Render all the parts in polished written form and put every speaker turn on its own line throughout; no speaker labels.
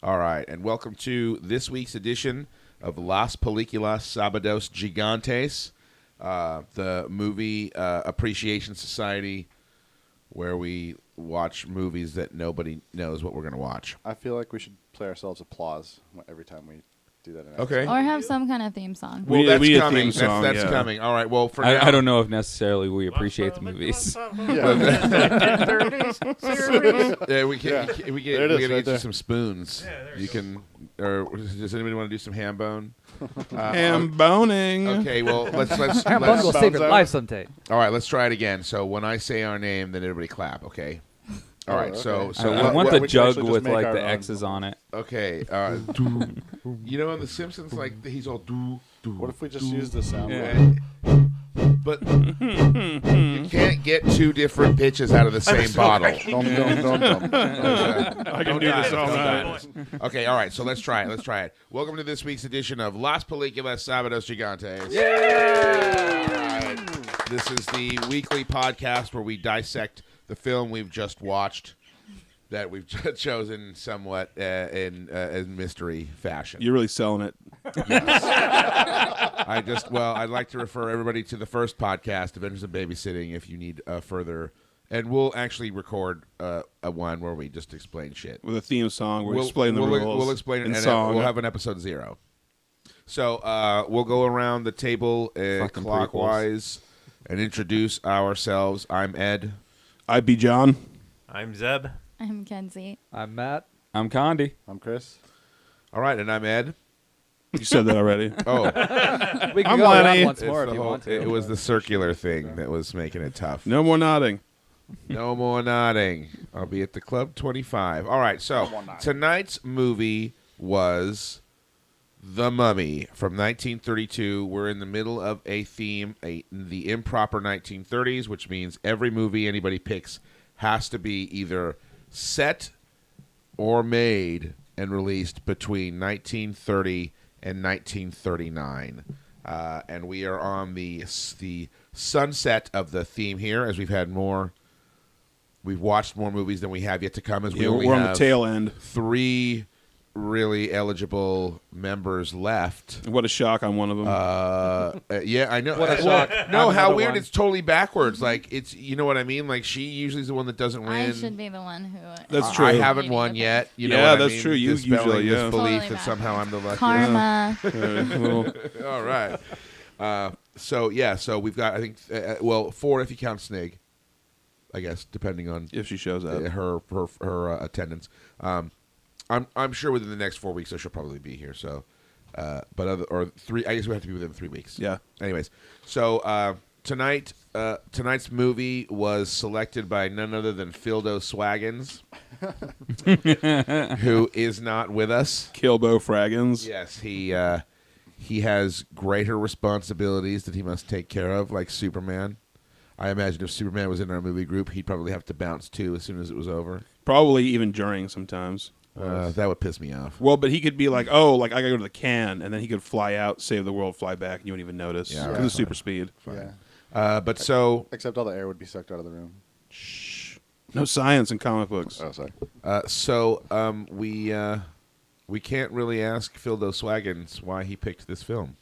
All right, and welcome to this week's edition of Las Películas Sábados Gigantes, the movie appreciation society where we watch movies that nobody knows what we're going to watch.
I feel like we should play ourselves applause every time we do that.
Okay.
Or have some kind of theme song.
Well, that's
we need a
coming.
theme song,
That's
yeah.
coming. All right. Well, for now,
I don't know if necessarily we appreciate the movies.
Yeah, we can.
Yeah.
We
There it is,
get
right
you
there.
some spoons. You can. Or does anybody want to do some ham bone?
Ham boning.
Okay. Well, let's.
Ham bun will save your
out.
life someday.
All right. Let's try it again. So when I say our name, then everybody clap. Okay. All right.
okay.
So
I want
we
the
can
jug
actually just
with
make
like
our
the
own.
X's on it.
okay. You know, in The Simpsons, like he's all do.
What if we just use the sound?
Yeah. But you can't get two different pitches out of the same bottle.
I can do this all night.
Okay, all right, so let's try it. Welcome to this week's edition of Las Películas Sábados Gigantes. All right. This is the weekly podcast where we dissect the film we've just watched that we've chosen somewhat in mystery fashion.
You're really selling it.
I'd like to refer everybody to the first podcast, Adventures in Babysitting, if you need further. And we'll actually record a one where we just explain shit.
With a theme song, we'll explain the rules.
We'll explain it,
in
and
song.
we'll have an episode 0. So we'll go around the table
Fucking
clockwise and introduce ourselves. I'm Ed.
I'd be John.
I'm Zeb.
I'm Kenzie.
I'm Matt.
I'm Condi.
I'm Chris.
All right, and I'm Ed.
You said that already.
Oh,
We can
I'm
go around
Lenny.
once more
it's
if
the
you
whole-
want to.
it was the circular thing that was making it tough.
No more nodding.
No more nodding. I'll be at the club 25. All right, so tonight's movie was The Mummy from 1932. We're in the middle of a theme, the improper 1930s, which means every movie anybody picks has to be either set or made and released between 1930 and 1939. And we are on the sunset of the theme here, as we've watched more movies than we have yet to come, as we
Yeah,
only
we're on
have
the tail end.
3 really eligible members left.
What a shock on one of them.
Yeah, I know.
What a
Well,
shock.
no,
I'm
how
another
weird!
one.
It's totally backwards. Like it's, you know what I mean? Like she usually is the one that doesn't win.
I should be the one who.
That's
is
true.
I
leading
haven't
the
won
offense.
yet. You know
Yeah,
what I
that's
mean?
true. You
Dispelling
usually, yeah.
this belief
Totally
that somehow I'm the lucky.
Karma.
All right. So we've got, I think, 4 if you count Snig, I guess, depending on
if she shows up.
her attendance. I'm sure within the next 4 weeks, so she'll probably be here. So, or 3. I guess we have to be within 3 weeks.
Yeah.
Anyways, so tonight's movie was selected by none other than Phildo Swaggins, who is not with us.
Kilbo Fraggins.
Yes, he has greater responsibilities that he must take care of, like Superman. I imagine if Superman was in our movie group, he'd probably have to bounce too as soon as it was over.
Probably even during sometimes.
That would piss me off.
Well, but he could be like, oh, like I gotta go to the can, and then he could fly out, save the world, fly back, and you wouldn't even notice.
Yeah,
Because
right.
it's super speed.
Yeah.
But so
Except all the air would be sucked out of the room.
Shh. No science in comic books.
Oh, sorry.
we can't really ask Phildo Swaggins why he picked this film.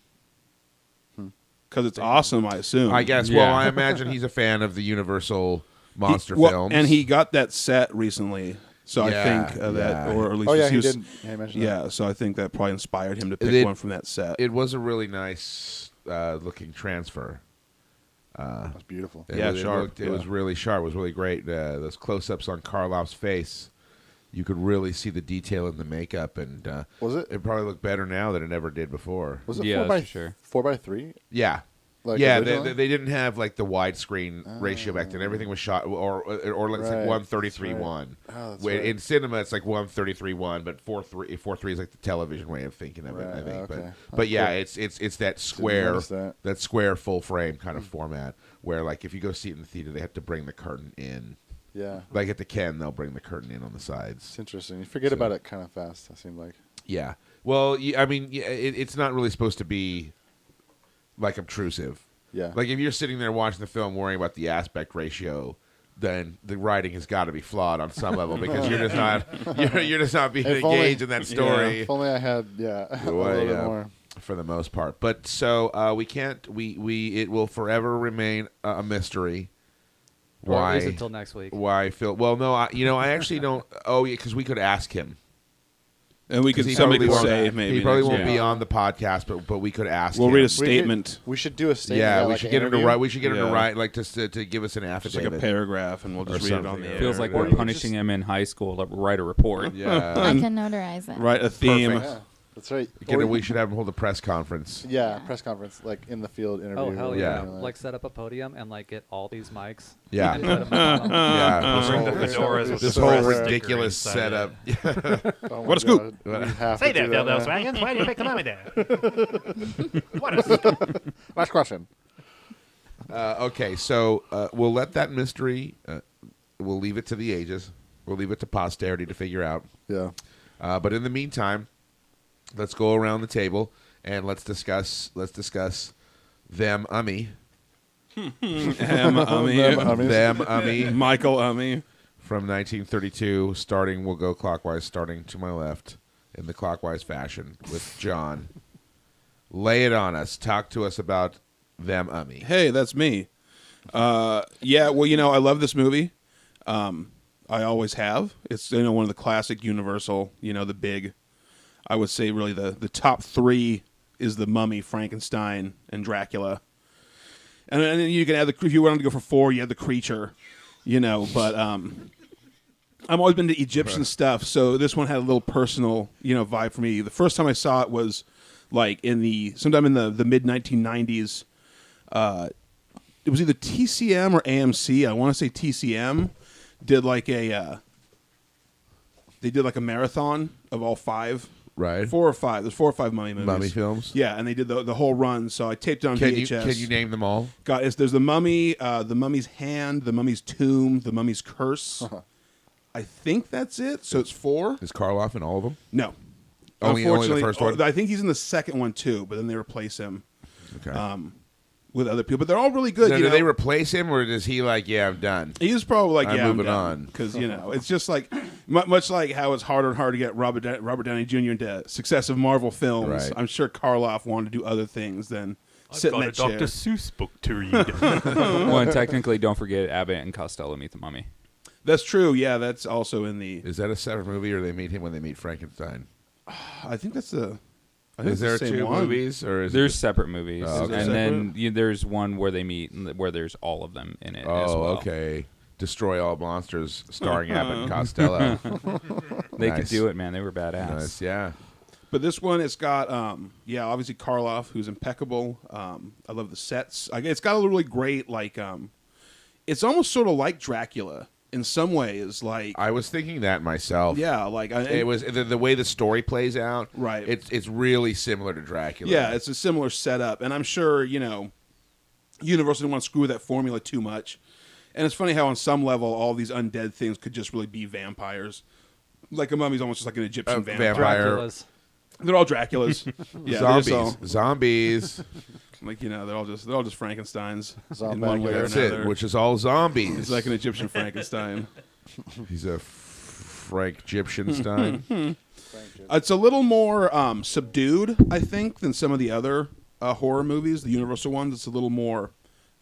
Because it's awesome, I assume.
I guess.
Yeah.
Well, I imagine he's a fan of the Universal monster
Well,
films,
and he got that set recently. So
Yeah,
I think that,
yeah.
or at least
Oh, yeah, he
was,
did. Yeah, he mentioned that.
Yeah, so I think that probably inspired him to pick
It-
one from that set.
It was a really nice looking transfer.
That's beautiful.
Yeah, sharp,
It was
yeah.
really sharp. It was really great. Those close-ups on Karloff's face, you could really see the detail in the makeup, and
Was it?
it probably looked better now than it ever did before.
Was it
Yeah,
4 by
for sure.
4:3?
Yeah.
Like
yeah,
originally?
they didn't have like the widescreen ratio back then. Everything was shot, or like it's like
Right,
133:1.
Oh, that's
Where
right.
in cinema it's like 133:1, but 4:3 is like the television way of thinking of it. I
Right,
think,
okay.
but yeah,
Cool.
it's that square,
notice that.
square full frame kind of format where like if you go see it in the theater, they have to bring the curtain in.
Yeah.
Like at the Ken, they'll bring the curtain in on the sides.
It's interesting. You forget about it kind of fast, it seemed like.
Yeah. Well, I mean, it's not really supposed to be like obtrusive.
Yeah.
Like if you're sitting there watching the film worrying about the aspect ratio then the writing has got to be flawed on some level because you're just not you're just not being
If
engaged
only-
in that story.
If only I had, a
Well,
little bit
yeah.
more.
For the most part. But so we can't. It will forever remain a mystery.
Or
Why?
at least until next week.
Why Phil? Well, no, I actually don't. Oh, yeah, because we could ask him.
And we
'Cause
could
he
somebody
probably
could
won't-
say maybe
he probably
next
won't
year.
be on the podcast, but we could ask.
We'll
him.
read a
We
statement.
We should do a statement.
Yeah, we
like
should
an
get him to
interview.
write. We should get him to
Yeah.
write, like to give us an
Just
affidavit.
like a paragraph, and we'll just
Or
read it on
something,
the
yeah.
air.
Feels like
Or
we're
you
punishing him in high school to write a report.
Yeah,
I can notarize it.
Write a theme.
Perfect.
Yeah, that's right.
we should have him hold a press conference.
Yeah, press conference, like in the field interview.
Oh hell
or
yeah!
Yeah.
Like set up a podium and like get all these mics.
Yeah.
And put 'em on them.
Yeah,
Bring the fedoras with
this
the
whole
press sticker
ridiculous
inside
setup.
Oh
What
my
a scoop.
God, we have
Say
to
that,
do
Phil
now.
Wagons. Why do you pick the mummy there? What is
Last question.
Okay, so we'll let that mystery. We'll leave it to the ages. We'll leave it to posterity to figure out.
Yeah.
But in the meantime, let's go around the table and let's discuss them ummy.
Them ummies.
Them ummy
Michael Ummy.
from 1932. We'll go clockwise, starting to my left in the clockwise fashion with John. Lay it on us. Talk to us about them ummy.
Hey, that's me. Yeah, well, I love this movie. I always have. It's one of the classic Universal. The big. I would say really the top three is the Mummy, Frankenstein, and Dracula. And then you can add if you wanted to go for four, you had the Creature. But I've always been to Egyptian stuff, so this one had a little personal, vibe for me. The first time I saw it was like sometime in the mid 1990s. It was either TCM or AMC. I want to say TCM did they did a marathon of all five.
Right.
4 or 5. There's 4 or 5 Mummy movies.
Mummy films.
Yeah, and they did the whole run. So I taped it on
Can
VHS.
you name them all?
There's the Mummy, the Mummy's Hand, the Mummy's Tomb, the Mummy's Curse. I think that's it. So it's 4.
Is Karloff in all of them?
No.
Only the
Unfortunately,
first one?
I think he's in the second one too, but then they replace him
Okay.
with other people. But they're all really good.
Now, do they replace him, or does he I'm done?
He's probably like,
I'm
yeah,
moving
I'm
on.
because it's just like much like how it's harder and harder to get Robert Downey Jr. into successive Marvel films.
Right.
I'm sure Karloff wanted to do other things than sit in that chair.
Dr. Seuss book to read.
Well, and technically, don't forget Abbott and Costello Meet the Mummy.
That's true. Yeah, that's also in the.
Is that a separate movie, or they meet him when they meet Frankenstein?
I think that's the. I think
Is
it's
there
the same
2
one.
movies, or is
There's
it?
separate movies,
Oh, okay.
and then there's one where they meet, where there's all of them in it as
Oh,
well.
okay. Destroy All Monsters, starring Abbott and Costello.
They
Nice.
could do it, man. They were badass.
Nice, yeah.
But this one, it's got, obviously Karloff, who's impeccable. I love the sets. It's got a really great, it's almost sort of like Dracula in some ways.
I was thinking that myself.
Yeah,
It was the way the story plays out.
Right.
It's really similar to Dracula.
Yeah, it's a similar setup, and I'm sure Universal didn't want to screw with that formula too much. And it's funny how on some level all these undead things could just really be vampires. Like a mummy's almost just like an Egyptian vampire.
vampire.
Draculas.
They're all Draculas. Yeah, they're just
Zombies.
they're all just Frankensteins in
Zombie.
one way or
That's
another.
it. Which is all zombies.
It's like an Egyptian Frankenstein.
He's a Frank Egyptian-stein.
It's a little more subdued, I think, than some of the other horror movies, the Universal ones. It's a little more,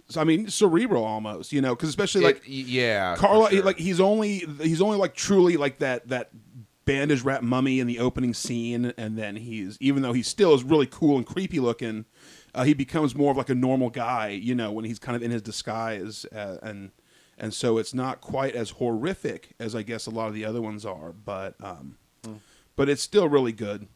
cerebral almost, because especially
yeah,
Carla,
for sure.
he's only truly like that bandage wrapped mummy in the opening scene, and then even though he still is really cool and creepy looking, he becomes more of like a normal guy, when he's kind of in his disguise, and so it's not quite as horrific as I guess a lot of the other ones are, but it's still really good,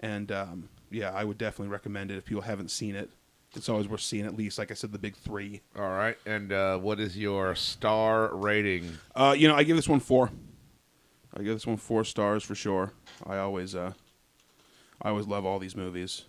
and I would definitely recommend it if people haven't seen it. It's always worth seeing, at least, like I said, the big 3.
All right, and what is your star rating?
I give this one 4. I give this one 4 stars for sure. I always love all these movies.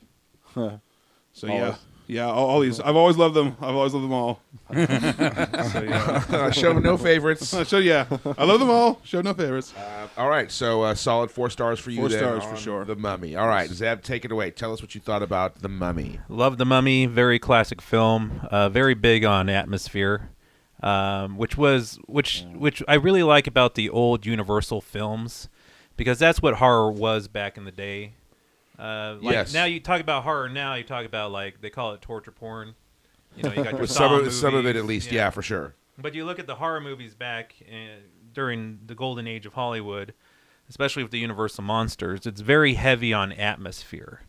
So all these. I've always loved them. I've always loved them all. So yeah.
Show no favorites.
So yeah, I love them all. Show no favorites.
All right, so solid 4 stars for you.
4
then
stars for
on
sure.
The Mummy. All right, Zeb, take it away. Tell us what you thought about The Mummy.
Love The Mummy. Very classic film. Very big on atmosphere.
which I really like about the old Universal films, because that's what horror was back in the day.
Yes.
Now you talk about horror. Now you talk about like they call it torture porn. You know, you got your
some
Saw
of it
movies,
at least, yeah, for sure.
But you look at the horror movies back during the golden age of Hollywood, especially with the Universal monsters. It's very heavy on atmosphere,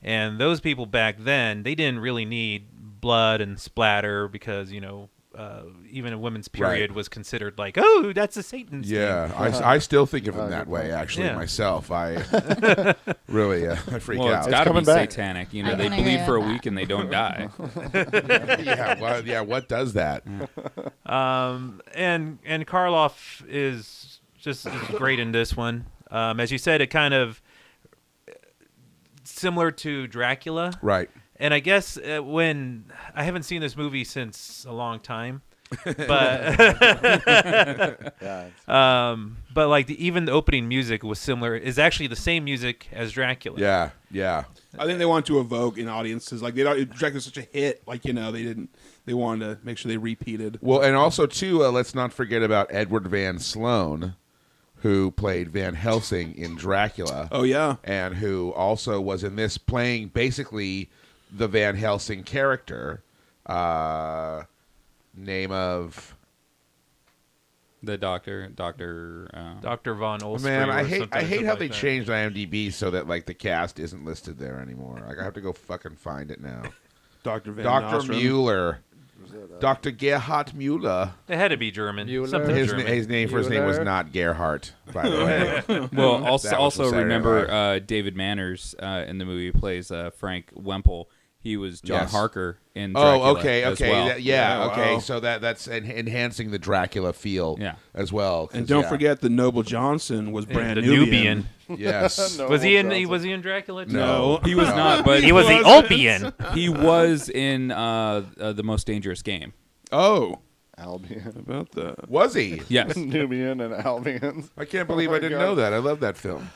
and those people back then, they didn't really need blood and splatter because even a women's period was considered like, oh, that's a Satan's thing.
I still think of it that way, actually,
Yeah.
myself. I really I freak
Well,
out.
it's got to be
coming back.
satanic. You
I
know, they
can agree
bleed for a
with that.
week and they don't die.
What does that?
And Karloff is great in this one. As you said, it kind of similar to Dracula.
Right.
And I guess when I haven't seen this movie since a long time, but but like even the opening music was similar. Is actually the same music as Dracula.
Yeah.
I think they want to evoke in audiences like Dracula's such a hit, like they wanted to make sure they repeated.
Well, and also too, let's not forget about Edward Van Sloan, who played Van Helsing in Dracula.
Oh yeah,
And who also was in this playing basically the Van Helsing character. Name of
The Dr.
Dr. Von Olspree.
man, I
or
hate
something
how
like
they
that.
changed IMDb so that like the cast isn't listed there anymore. Like I have to go fucking find it now.
Dr. Van
Dr.
Nostrum.
Mueller, Dr. Gerhard Mueller.
It had to be German.
Mueller.
Something
His
German.
first name was not Gerhard, by the way.
Well,
That was
also
from Saturday
remember
Night
David Manners in the movie plays Frank Wemple. He was John
Yes.
Harker in Dracula.
Oh, okay.
as well.
Okay.
wow.
So that's enhancing the Dracula feel
Yeah.
as well. 'cause,
And don't
yeah.
forget that Noble Johnson was brand
the
Nubian.
Nubian.
Yes.
No.
Was he in?
Johnson.
Was he in Dracula too?
No.
He was not, but
He was the Opian.
he was in The Most Dangerous Game.
Oh,
Albion.
about that.
Was he?
Yes.
Nubian and Albion.
I can't believe
my
I didn't
God.
know that. I love that film.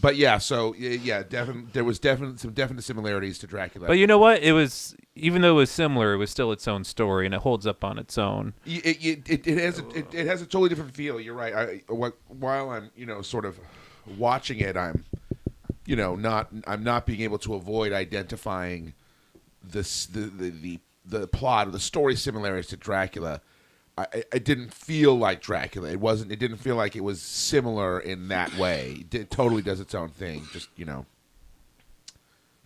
But yeah, so yeah, there was some definite similarities to Dracula.
But you know what? It was, even though it was similar, it was still its own story, and it holds up on its own.
It has a totally different feel. You're right. While I'm sort of watching it, I'm not being able to avoid identifying the plot or the story similarities to Dracula. I didn't feel like Dracula. It didn't feel like it was similar in that way. It totally does its own thing. Just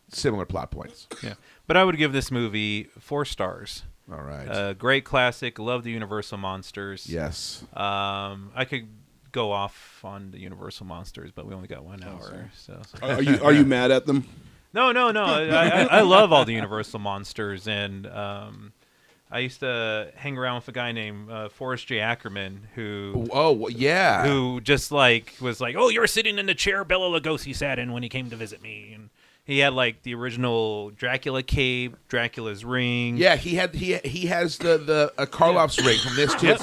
similar plot points.
Yeah. But I would give this movie 4 stars.
All right.
Great classic. Love the Universal monsters.
Yes.
I could go off on the Universal monsters, but we only got 1 hour. So.
Are you mad at them?
No. I love all the Universal monsters, and I used to hang around with a guy named Forrest J. Ackerman
Oh yeah.
who just was like, oh, you're sitting in the chair Bela Lugosi sat in when he came to visit me, and he had like the original Dracula cape, Dracula's ring.
Yeah, he has the Karloff's ring from this too.
Yep.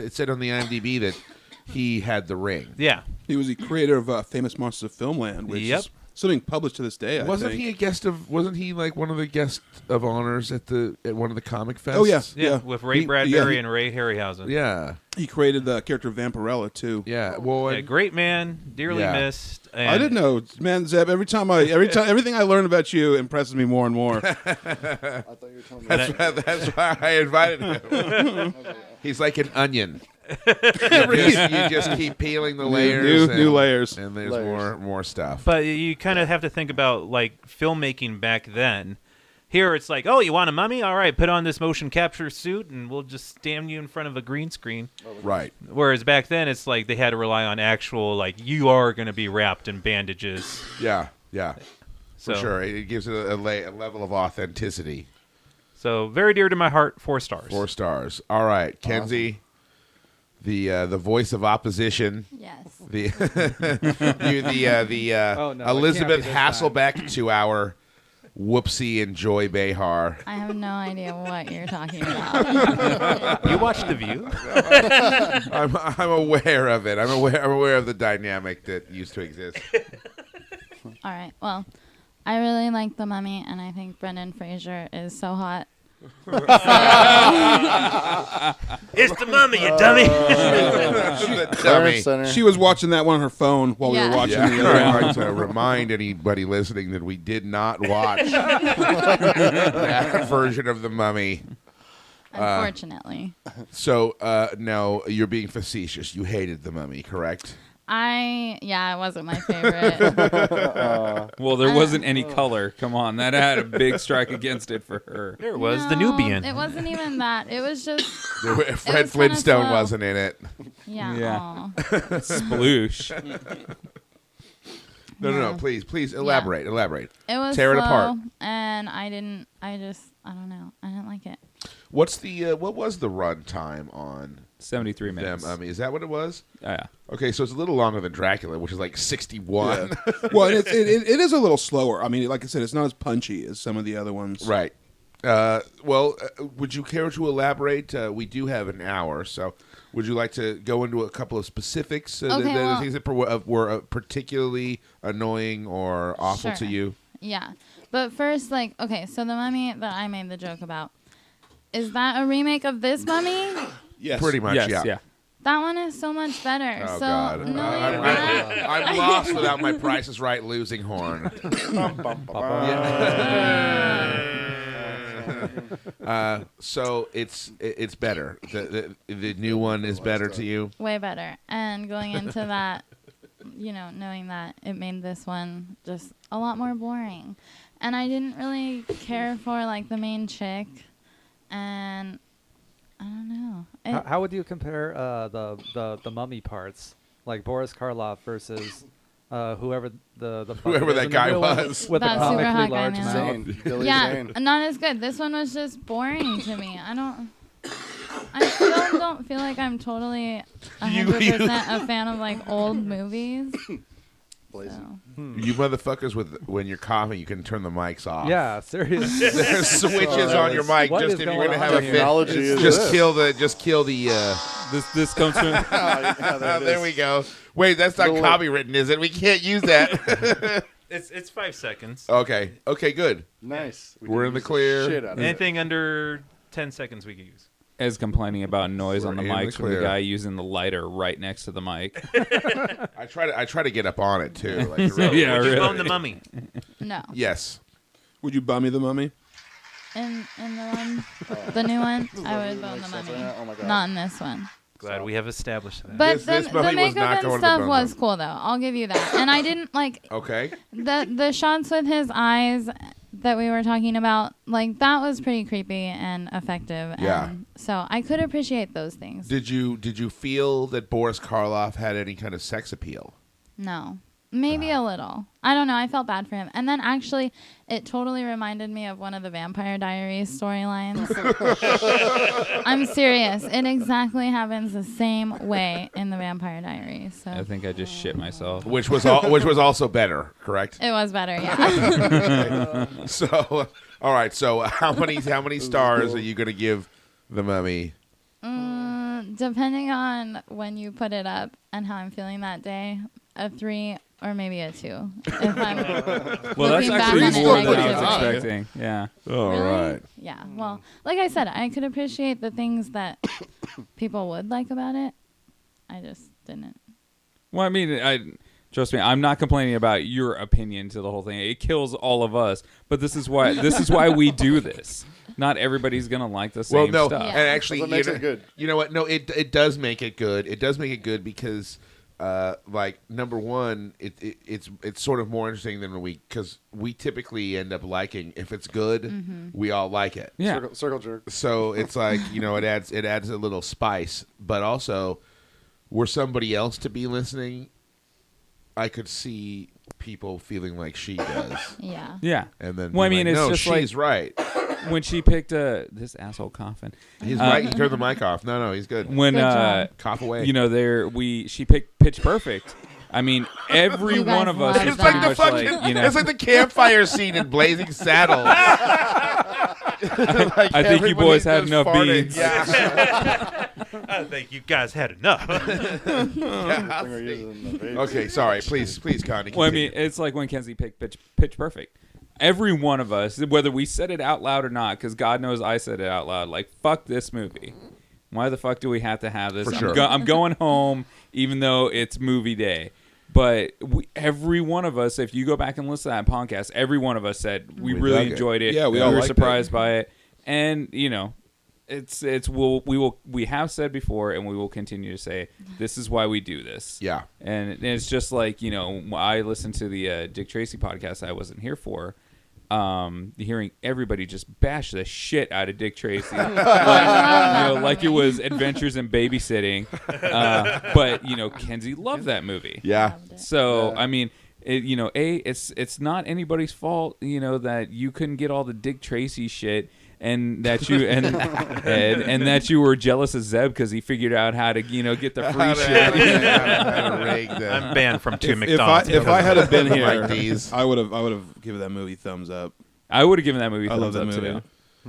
It said on the IMDb that he had the ring.
Yeah.
He was the creator of Famous Monsters of Filmland, which
Yep.
is something published to this day. I
Wasn't
think.
he a guest of? Wasn't he like one of the guests of honors at one of the comic fests?
Oh yeah,
Yeah, with Ray Bradbury
he-
and Ray Harryhausen.
Yeah.
He created the character of Vampirella too.
Yeah. Well,
Yeah, great man, dearly
Yeah.
missed. And
I didn't know, man, Zeb. Everything I learn about you impresses me more and more.
I thought you were telling me.
that's why I invited him. He's like an onion. you just keep peeling the layers.
new layers.
And there's
Layers.
more stuff.
But you kind of have to think about like filmmaking back then. Here it's like, oh, you want a mummy? All right, put on this motion capture suit, and we'll just stand you in front of a green screen.
Right.
Whereas back then, it's like they had to rely on actual, like, you are going to be wrapped in bandages.
Yeah. Yeah.
So,
For sure. It gives it a level of authenticity.
So very dear to my heart, 4 stars.
4 stars. All right, Kenzie, the voice of opposition.
Yes.
The the
Oh, no, it
Elizabeth
can't be this
Hasselbeck to our Whoopsie and Joy Behar.
I have no idea what you're talking about.
You watched The View?
I'm aware of it. I'm aware of the dynamic that used to exist.
All right. Well, I really like The Mummy, and I think Brendan Fraser is so hot.
It's the mummy, you dummy.
The dummy.
Center.
She was watching that one on her phone while we
Yeah.
were watching
Yeah,
the other
I'd
one.
like to remind anybody listening that we did not watch that version of the Mummy.
Unfortunately.
So now you're being facetious. You hated the Mummy, correct?
It wasn't my favorite.
Well, there wasn't any color. Come on, that had a big strike against it for her.
There it was,
No,
the Nubian.
It wasn't even that. It was just,
Fred
kinda
Flintstone
slow.
wasn't in it.
yeah.
Yeah.
aw.
Sploosh.
No. Please elaborate. Elaborate.
It was
Tear it
slow,
apart.
and I don't know. I didn't like it.
What's the what was the run time on
73
them?
minutes.
Is that what it was?
Yeah.
Okay, so it's a little longer than Dracula, which is like 61.
Well, it is a little slower. I mean, like I said, it's not as punchy as some of the other ones.
Right. Would you care to elaborate? We do have an hour, so would you like to go into a couple of specifics?
Okay, well-
Things that were particularly annoying or awful to
Sure.
you?
Yeah. But first, so the Mummy that I made the joke about, is that a remake of this Mummy?
Yes.
Pretty much,
Yes,
yeah.
yeah.
That one is so much better.
Oh,
so
God.
knowing
I'm
that,
I'm lost without my Price is Right losing horn. So it's better. The new one is better to you?
way better. And going into that, knowing that it made this one just a lot more boring. And I didn't really care for the main chick, and I don't know.
How would you compare the mummy parts, like Boris Karloff versus whoever the
Whoever that
in the
guy
middle one
was.
with the
That super
comically
hot guy,
large
man.
mouth?
Zane. Billy
Yeah,
Zane.
not as good. This one was just boring to me. I still don't feel like I'm totally 100% a fan of old movies.
Blazing.
So.
You motherfuckers, when you're coughing, you can turn the mics off.
Yeah, seriously.
There's switches on your mic
What
just
is
if you're
going
gonna
on
have a
here?
fit.
Technology is
Just
this.
kill the.
This comes from
There we go. Wait, that's not
Little-
copywritten, is it? We can't use that.
It's 5 seconds.
Okay, good.
Nice. We
We're
can
in the
use
clear.
Shit out of it.
Anything under 10 seconds we can use.
as complaining about noise on the
We're in the
mics from the
clear.
guy using the lighter right next to the mic.
I try to get up on it too. Like, to really-
Yeah,
Would you
really.
bone the mummy?
No.
Yes.
Would you bum me the mummy?
In the new one, I would bone the
Makes sense
mummy.
right now? Oh my God.
Not in this one.
Glad we have established that.
But
This
the
mummy was not
makeup
going
and
to the
stuff
bone
was
room.
cool though. I'll give you that. And I didn't like
Okay.
the shots with his eyes that we were talking about. Like that was pretty creepy and effective.
Yeah.
And so I could appreciate those things.
Did you feel that Boris Karloff had any kind of sex appeal?
No. Maybe a little. I don't know. I felt bad for him. And then actually, it totally reminded me of one of the Vampire Diaries storylines. I'm serious. It exactly happens the same way in the Vampire Diaries. So
I think I just shit myself.
Which was also better, correct?
it was better, yeah.
So, all right. So, how many stars are you going to give The Mummy?
Depending on when you put it up and how I'm feeling that day, a 3 or maybe a 2. If I'm
Well, that's
looking back
actually
on it
more than I was
negatively.
expecting. Yeah.
All
Really?
right.
Yeah. Well, like I said, I could appreciate the things that people would like about it. I just didn't.
Well, I mean, trust me, I'm not complaining about your opinion to the whole thing. It kills all of us, but this is why we do this. Not everybody's gonna like the same
Well, no,
stuff.
Yeah.
and actually,
That's what makes
you know,
it good.
You know what? No, it does make it good. It does make it good because, like, number one, it's sort of more interesting than because we typically end up liking if it's good, we all like it.
Yeah.
Circle jerk.
So it's like it adds a little spice, but also, were somebody else to be listening, I could see people feeling like she does,
Yeah.
Yeah.
and then
Well, I
be
mean,
like,
it's
no,
just like
she's right.
when she picked this asshole coughing.
He's right. He turned the mic off. No, he's good.
When
Good job.
Cough away.
she picked Pitch Perfect. I mean, every
You guys
one of us
love
is
It's
that.
pretty
like the
much
fucking.
like, you know.
It's like the campfire scene in Blazing Saddles. Like
I think you boys had
everybody's
enough
farting.
beans.
Yeah.
I think you guys had enough.
Thing we're using in the vape.
Okay, sorry. Please, Connie.
Well, I
continue.
mean, it's like when Kenzie picked Pitch Perfect. every one of us, whether we said it out loud or not, because God knows I said it out loud, like, fuck this movie. Why the fuck do we have to have this?
For sure.
I'm going home, even though it's movie day. But every one of us, if you go back and listen to that podcast, every one of us said we really enjoyed it.
Yeah, we
we
all
were
liked
surprised by it. And, you know, we have said before, and we will continue to say, this is why we do this.
Yeah.
And it's just like, you know, I listened to the Dick Tracy podcast I wasn't here for. Hearing everybody just bash the shit out of Dick Tracy, like it was Adventures in Babysitting. But you know, Kenzie loved that movie.
Yeah.
So I mean, it's not anybody's fault. You know that you couldn't get all the Dick Tracy shit, and that you and that you were jealous of Zeb because he figured out how to get the free shit.
I'm banned from two McDonald's.
If I had been here,
Like
I would have given that movie thumbs up.
I would have given that movie
I love
thumbs
that
up
movie.
too.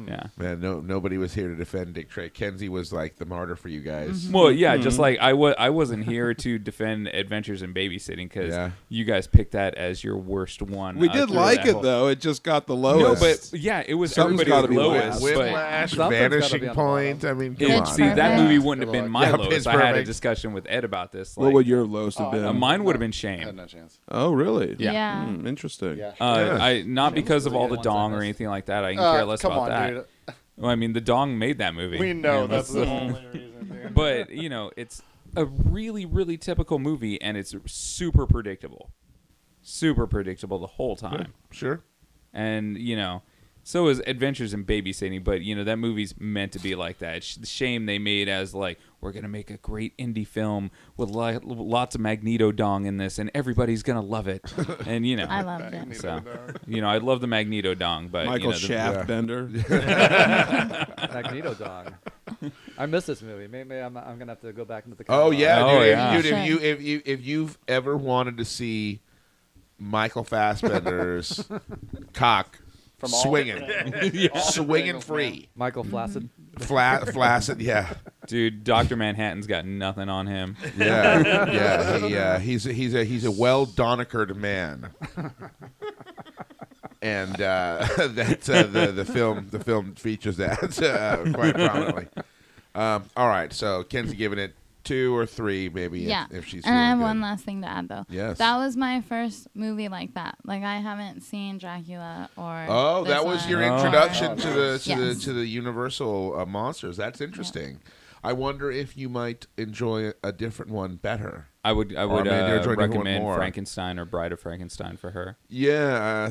Yeah.
Man, nobody was here to defend Dick Tracy. Kenzie was like the martyr for you guys.
Well, yeah, just like I wasn't here to defend Adventures in Babysitting because you guys picked that as your worst one.
We did like it though; it just got the lowest.
No, but yeah, it was
Something's
everybody's
gotta be
lowest.
last.
Whiplash,
Something's gotta
Vanishing
be on the
Point.
bottom.
I mean,
Pitch
come on.
See, that
Perfect.
movie wouldn't have been my
Yeah,
lowest.
Pitch
I had a
Perfect.
discussion with Ed about this.
What
Like,
would your lowest have been?
mine would have been
I had
Shame.
no chance.
Oh, really?
Yeah.
Interesting.
Yeah.
I not because of all the
ones
dong
I
or
missed.
anything like that. I can care less
come
about
on,
that.
dude.
Well, I mean, the dong made that movie.
We know
Yeah,
that's the only reason. Dude.
But it's a really, really typical movie, and it's super predictable the whole time.
Sure.
And so is Adventures in Babysitting, but that movie's meant to be like that. It's the Shame they made as like, we're gonna make a great indie film with lots of Magneto dong in this, and everybody's gonna love it. And
I loved it.
so I love the Magneto dong, but
Michael
the
Shaft Bender.
Magneto dog. I missed this movie. Maybe I'm gonna have to go back into the.
Oh
catalog.
yeah,
Oh,
dude.
yeah.
Dude, if you've ever wanted to see Michael Fassbender's cock
From all
swinging,
different-
swinging free,
Michael Flaccid.
flaccid, yeah,
dude, Dr. Manhattan's got nothing on him.
yeah. He's a well Donikered man, and the film features that quite prominently. All right, so Kenzie giving it 2 or 3, maybe.
Yeah.
If she's
and I have
feeling
one
good.
last thing to add, though.
Yes.
That was my first movie like that. Like, I haven't seen Dracula or.
Oh,
this
that was your
one.
introduction to
Yes.
the Universal monsters. That's interesting. I wonder if you might enjoy a different one better.
I would
maybe you're enjoying one
recommend
more.
Frankenstein or Bride of Frankenstein for her.
Yeah,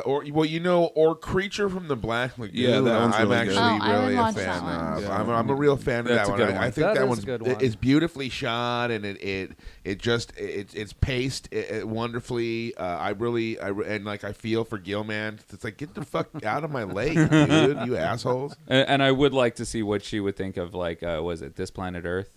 or Creature from the Black Lagoon.
Yeah, that one's
I'm
really good.
actually
Oh, I would
really a
watch
fan
that one.
of.
Yeah.
I'm a real fan of
That's
that
a
one.
good
I
one.
think
That
that
is
one's
a good one.
it's beautifully shot and it's paced wonderfully. I feel for Gilman. It's like, get the fuck out of my lake, dude, you assholes.
And I would like to see what she would think of, like, was it This Planet Earth?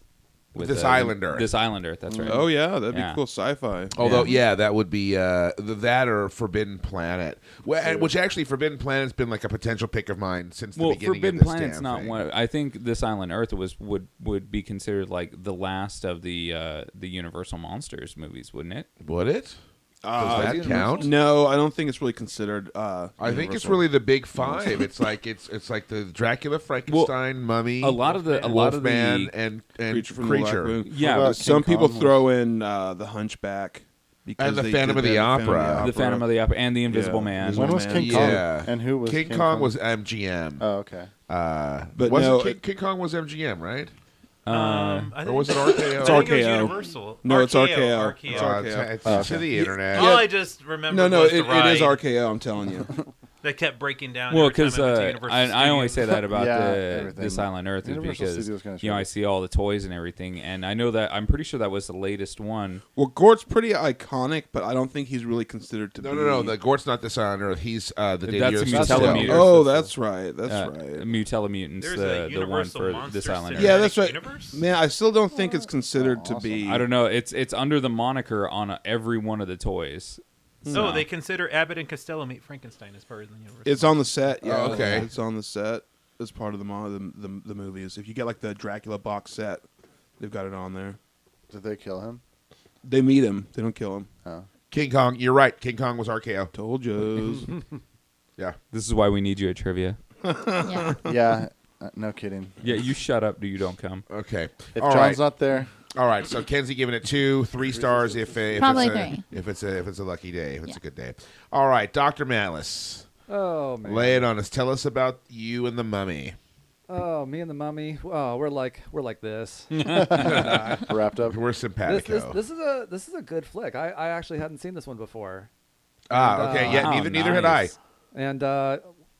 This Island Earth.
This Island Earth, that's right.
Oh yeah, that'd be
Yeah.
cool sci-fi.
Although, that would be that or Forbidden Planet, which actually Forbidden Planet's been like a potential pick of mine since the beginning
Forbidden
of this
Planet's
damn
not
thing.
one. I think This Island Earth would be considered like the last of the Universal Monsters movies, wouldn't it?
Would it? Does that count?
No, I don't think it's really considered.
I think it's
Universal.
really the big 5. It's like it's like the Dracula, Frankenstein, Mummy,
A lot of the
Wolfman, and
Creature from the Black Lagoon.
Yeah,
What
but
about
Some
King
people
Kong?
throw in the Hunchback because
And the
they
Phantom
did
of the
that,
Opera.
the Phantom of the Opera and the Invisible
Yeah.
Man.
Invisible
When was
Man.
King Kong?
Yeah.
And who was
King Kong was MGM.
Oh, okay.
But
wasn't
no,
King Kong was MGM, right?
I
Or
think
was it RKO?
I think it was
RKO.
Universal.
No, it's
RKO.
RKO.
It's to the internet.
All I just remember
no,
was
it
the
is
ride
RKO. I'm telling you.
that kept breaking down.
Well,
every time
because
I went to Universal
I only
Studios.
say that about
Yeah,
the
everything.
This Island Earth is
Universal
because
Studios kinda
I
showed.
see all the toys and everything, and I know that I'm pretty sure that was the latest one.
Well, Gort's pretty iconic, but I don't think he's really considered to be.
No. The Gort's not this on Earth. He's the
That's
Dangerous
a
System.
Telemeter.
Oh, that's right. That's right.
Mutelamutants,
There's
the
a
one
Universal
for
Monster
This Island Earth.
Cinematic
Yeah, that's right.
Universe?
Man, I still don't think it's considered to be.
I don't know. It's under the moniker on every one of the toys.
So they consider Abbott and Costello Meet Frankenstein as part of the universe.
It's on the set. Yeah,
Oh, okay.
It's on the set as part of the movies. If you get like the Dracula box set, they've got it on there.
Did they kill him?
They meet him. They don't kill him.
Oh.
King Kong. You're right. King Kong was RKO.
Told you.
Yeah.
This is why we need you at trivia.
Yeah.
Yeah, no kidding.
Yeah, you shut up. You don't come.
Okay.
If
All
John's
right.
not there,
All right. So Kenzie giving it 2, 3 stars if
Probably
it's
3.
if it's a lucky day, if it's a good day. All right, Dr. Malice,
Oh man.
lay it on us. Tell us about you and the Mummy.
Oh, me and the Mummy. Oh, we're like this.
wrapped up.
We're simpatico.
This is a good flick. I actually hadn't seen this one before.
Okay. Yeah.
Oh,
Neither had I.
nice.
And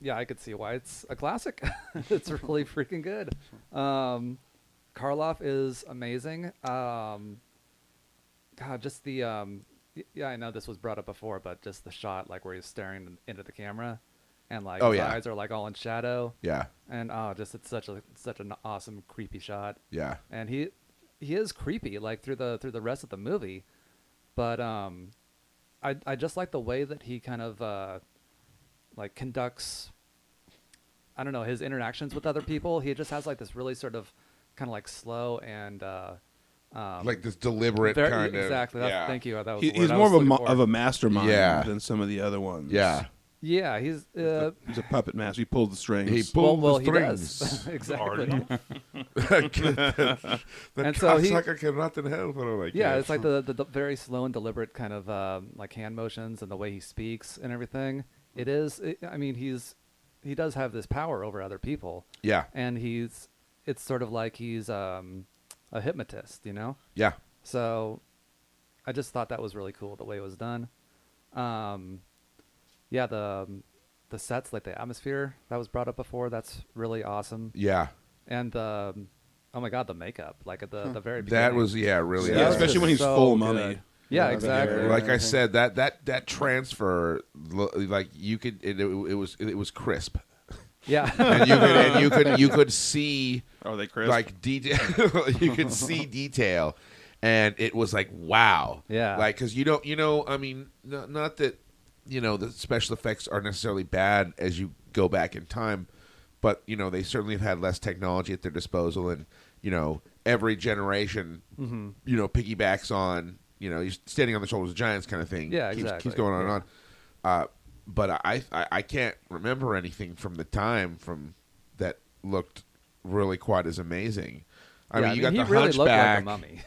yeah, I could see why it's a classic. It's really freaking good. Karloff is amazing. God, just the yeah, I know this was brought up before, but just the shot like where he's staring into the camera, and like his eyes are like all in shadow,
Yeah.
and just it's such an awesome creepy shot.
Yeah.
And he is creepy like through the rest of the movie, but I just like the way that he kind of like conducts, I don't know, his interactions with other people. He just has like this really sort of kind of like slow and
Like this deliberate kind of.
exactly.
Yeah.
Thank you. That was the
He's
word I
more
was
of
looking for.
a mastermind
Yeah.
than some of the other ones.
Yeah.
Yeah, he's
He's a puppet master. He pulls the strings.
He pulled
well,
the
he
strings.
does. Exactly.
the
And so he-
cocksucker cannot help it. I'm like,
Yeah, it's like the very slow and deliberate kind of like hand motions and the way he speaks and everything. I mean, he does have this power over other people,
Yeah.
and it's sort of like he's a hypnotist, you know.
Yeah.
So I just thought that was really cool the way it was done. Yeah, the sets, like the atmosphere that was brought up before, that's really awesome.
Yeah.
And oh my god, the makeup, like at the very beginning.
That was really.
Yeah,
That
especially
was
when he's
so
full
good.
mummy.
Yeah,
Yeah,
exactly.
the hair.
Like I said, that transfer, like you could, it was crisp,
Yeah.
and you could see
Are they crisp?
like detail. You could see detail, and it was like wow.
Yeah.
Like because I mean, not that the special effects are necessarily bad as you go back in time, but they certainly have had less technology at their disposal, and every generation piggybacks on you're standing on the shoulders of giants kind of thing.
Yeah,
keeps
exactly.
going on and on. But I can't remember anything from the time from that looked really quite as amazing. I mean, you got
he
the
really looked like
Hunchback,
a mummy.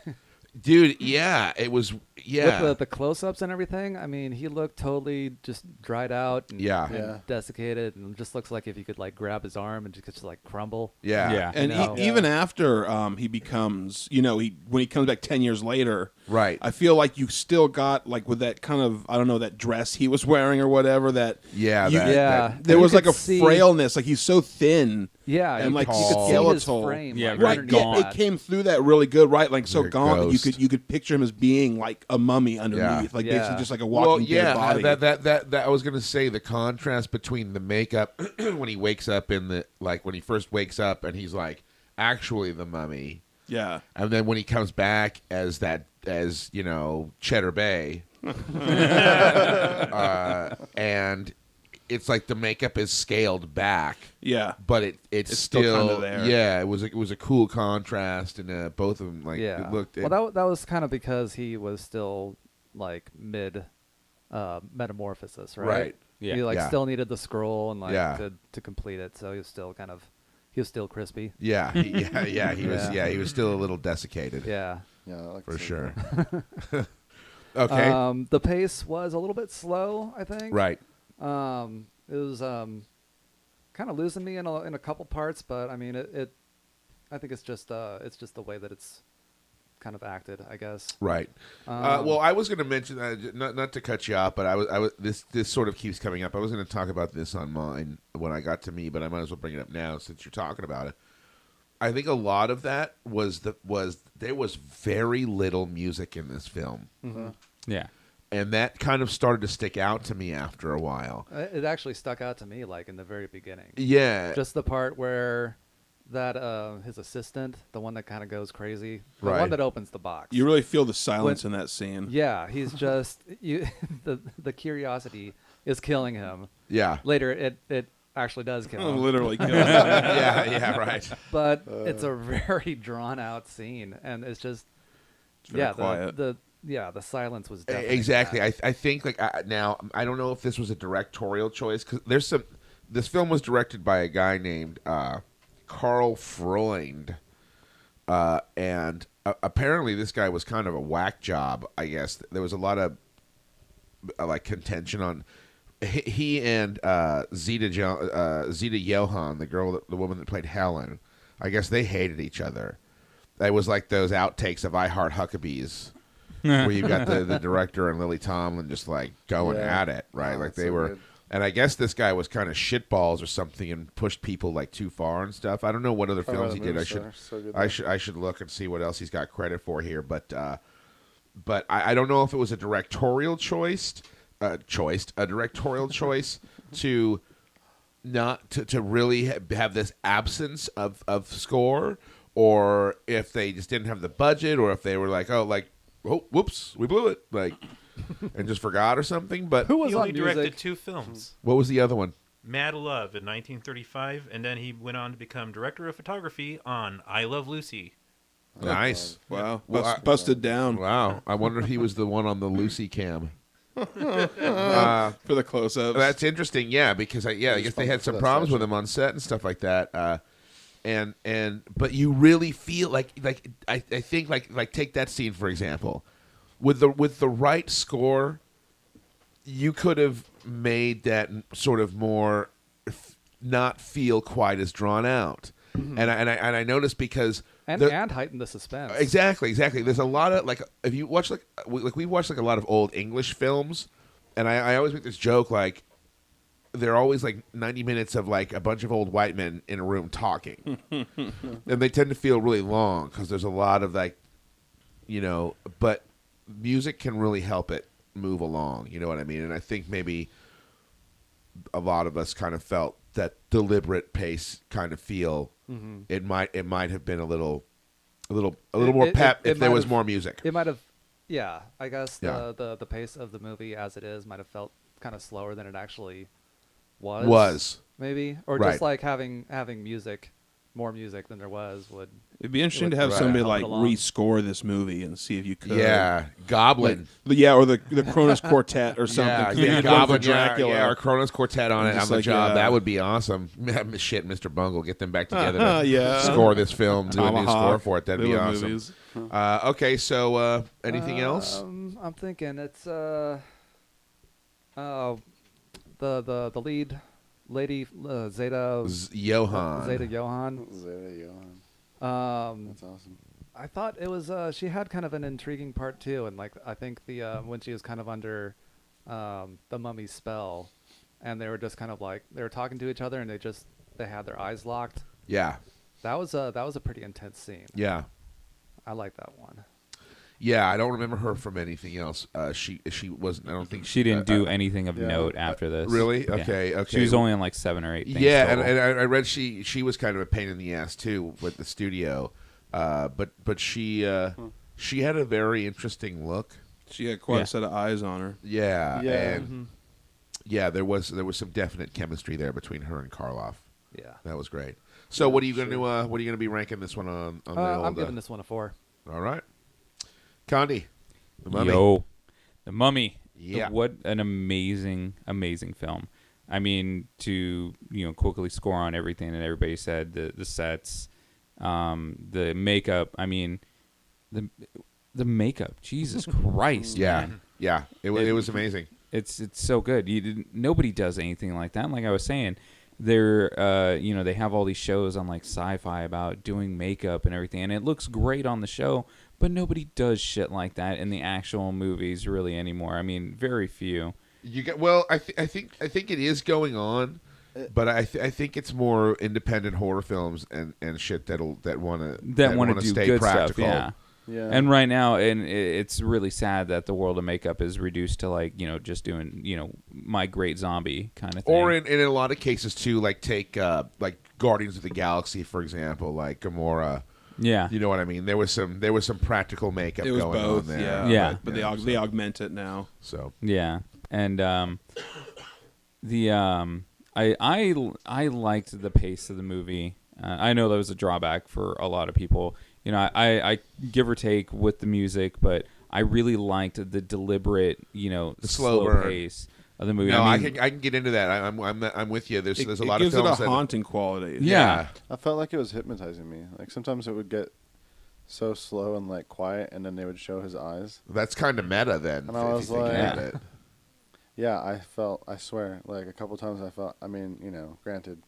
dude. Yeah, it was. Yeah,
With the close-ups and everything, I mean, he looked totally just dried out and,
Yeah.
and
Yeah.
desiccated, and just looks like if you could like grab his arm and just like crumble.
yeah,
Yeah.
And
You know?
even after he becomes, when he comes back 10 years later,
Right.
I feel like you still got like with that kind of, I don't know, that dress he was wearing or whatever. That
Yeah,
you-
that-
Yeah.
that-
there
You
was like
could
a
see-
frailness, like he's so thin.
Yeah,
And, like,
you
you
could
could
see his
skeletal.
frame.
Yeah,
like,
very
underneath
gaunt.
that.
It came through that really good, right? Like so
Like a
gaunt that
ghost.
you could picture him as being like a mummy underneath, like
Yeah.
basically just like a
Well,
walking
yeah,
dead body.
that I was gonna say the contrast between the makeup when he wakes up when he first wakes up and he's like actually the mummy,
Yeah,
and then when he comes back as Cheddar Bay, and it's like the makeup is scaled back,
yeah.
but it's
still
still
kinda there.
Yeah, it was a cool contrast, and both of them like
Yeah.
it looked.
Well, that was kind of because he was still like mid metamorphosis, right?
Right.
Yeah.
He like
Yeah.
still needed the scroll and like
Yeah.
to complete it, so he was still crispy.
yeah, he was
Yeah.
he was still a little desiccated.
Yeah.
Yeah, I like
For
to see
sure.
that.
Okay.
The pace was a little bit slow, I think.
Right.
It was kind of losing me in a couple parts, but I mean I think it's just the way that it's kind of acted, I guess.
Right. Well, I was going to mention not to cut you off, but I was this sort of keeps coming up. I was going to talk about this on mine when I got to me, but I might as well bring it up now since you're talking about it. I think a lot of that was there was very little music in this film,
Yeah.
and that kind of started to stick out to me after a while.
It actually stuck out to me like in the very beginning.
Yeah.
Just the part where that his assistant, the one that kind of goes crazy, the
Right.
one that opens the box.
You really feel the silence in that scene.
Yeah, he's just the curiosity is killing him.
Yeah.
Later, it actually does kill him.
Literally kills him.
yeah. Right.
But it's a very drawn out scene, and it's just
very quiet.
the the silence was definitely
exactly.
bad.
I think like now I don't know if this was a directorial choice because there's some. This film was directed by a guy named Karl Freund, and apparently this guy was kind of a whack job. I guess there was a lot of like contention on he and Zeta Johann, the woman that played Helen. I guess they hated each other. It was like those outtakes of I Heart Huckabees, where you got the director and Lily Tomlin just like going at it, right? Like they were. Good. And I guess this guy was kind of shitballs or something and pushed people like too far and stuff. I don't know what other films he did. I should look and see what else he's got credit for here. But I don't know if it was a directorial choice to not to really have this absence of score, or if they just didn't have the budget, or if they were like, oh, whoops, we blew it, like. And just forgot or something, but
he
only directed 2 films.
What was the other one?
Mad Love in 1935, and then he went on to become director of photography on I Love Lucy.
Nice.
Wow. Busted down.
Wow. I wonder if he was the one on the Lucy cam.
For the close-ups.
That's interesting, yeah, because I guess they had some problems with him on set and stuff like that. But you really feel like I think like take that scene for example. With the right score, you could have made that sort of more not feel quite as drawn out. Mm-hmm. And I noticed because
and heighten the suspense.
Exactly. There's a lot of like if you watch we watch like a lot of old English films, and I always make this joke like they're always like 90 minutes of like a bunch of old white men in a room talking, and they tend to feel really long because there's a lot of like, but. Music can really help it move along, you know what I mean? And I think maybe a lot of us kind of felt that deliberate pace kind of feel. Mm-hmm. It might have been a little more pep if there was more music.
It might have, I guess the pace of the movie as it is might have felt kind of slower than it actually was. Maybe, or just like having music. More music than there was would.
It'd be interesting to have somebody like rescore this movie and see if you could.
Yeah, Goblin.
Or the Kronos Quartet or something.
Yeah, Goblin, Dracula, or Kronos Quartet on it on the job. That would be awesome. Shit, Mr. Bungle, get them back together to score this film, do a new score for it. That'd be awesome. Okay, so anything else?
I'm thinking it's the lead. Lady Zeta
Johann.
That's awesome.
I thought it was she had kind of an intriguing part too, and like I think the when she was kind of under the mummy's spell, and they were just kind of like they were talking to each other, and they had their eyes locked.
Yeah,
that was a pretty intense scene.
Yeah,
I like that one.
Yeah, I don't remember her from anything else. She wasn't. I don't think
she didn't do anything of note after this.
Really?
Yeah.
Okay.
She was only on like 7 or 8 things.
Yeah, and I read she was kind of a pain in the ass too with the studio, but she had a very interesting look.
She had quite a set of eyes on her.
Yeah, and there was some definite chemistry there between her and Karloff. Yeah, that was great. So what are you going to what are you going to be ranking this one on the old?
I'm giving this one a 4.
All right. Condi, The Mummy.
The Mummy.
Yeah.
What an amazing, amazing film. I mean, to quickly score on everything that everybody said, the sets, the makeup. I mean, the makeup. Jesus Christ.
Yeah,
man.
Yeah. It was amazing.
It's so good. Nobody does anything like that. Like I was saying, they're they have all these shows on like Sci-Fi about doing makeup and everything, and it looks great on the show. But nobody does shit like that in the actual movies really anymore. I mean, very few.
I think it is going on, but I think it's more independent horror films and shit that want to
do
stay
good
practical.
Stuff, yeah. And right now, it's really sad that the world of makeup is reduced to like just doing My Great Zombie kind of thing.
Or in a lot of cases too, like take like Guardians of the Galaxy for example, like Gamora.
Yeah,
you know what I mean. There was some practical makeup going on there.
Yeah.
But they augment it now.
So
yeah, and I liked the pace of the movie. I know that was a drawback for a lot of people. I give or take with the music, but I really liked the deliberate,
The
slow
slow burn.
pace of the movie.
No,
I mean,
I can get into that. I'm with you. There's a lot
it
of
gives it
films
a haunting quality.
Yeah.
I felt like it was hypnotizing me. Like sometimes it would get so slow and like quiet, and then they would show his eyes.
That's kind of meta then.
And I was
if you think
like-
about it.
Yeah, I swear, like a couple times I felt. I mean, granted,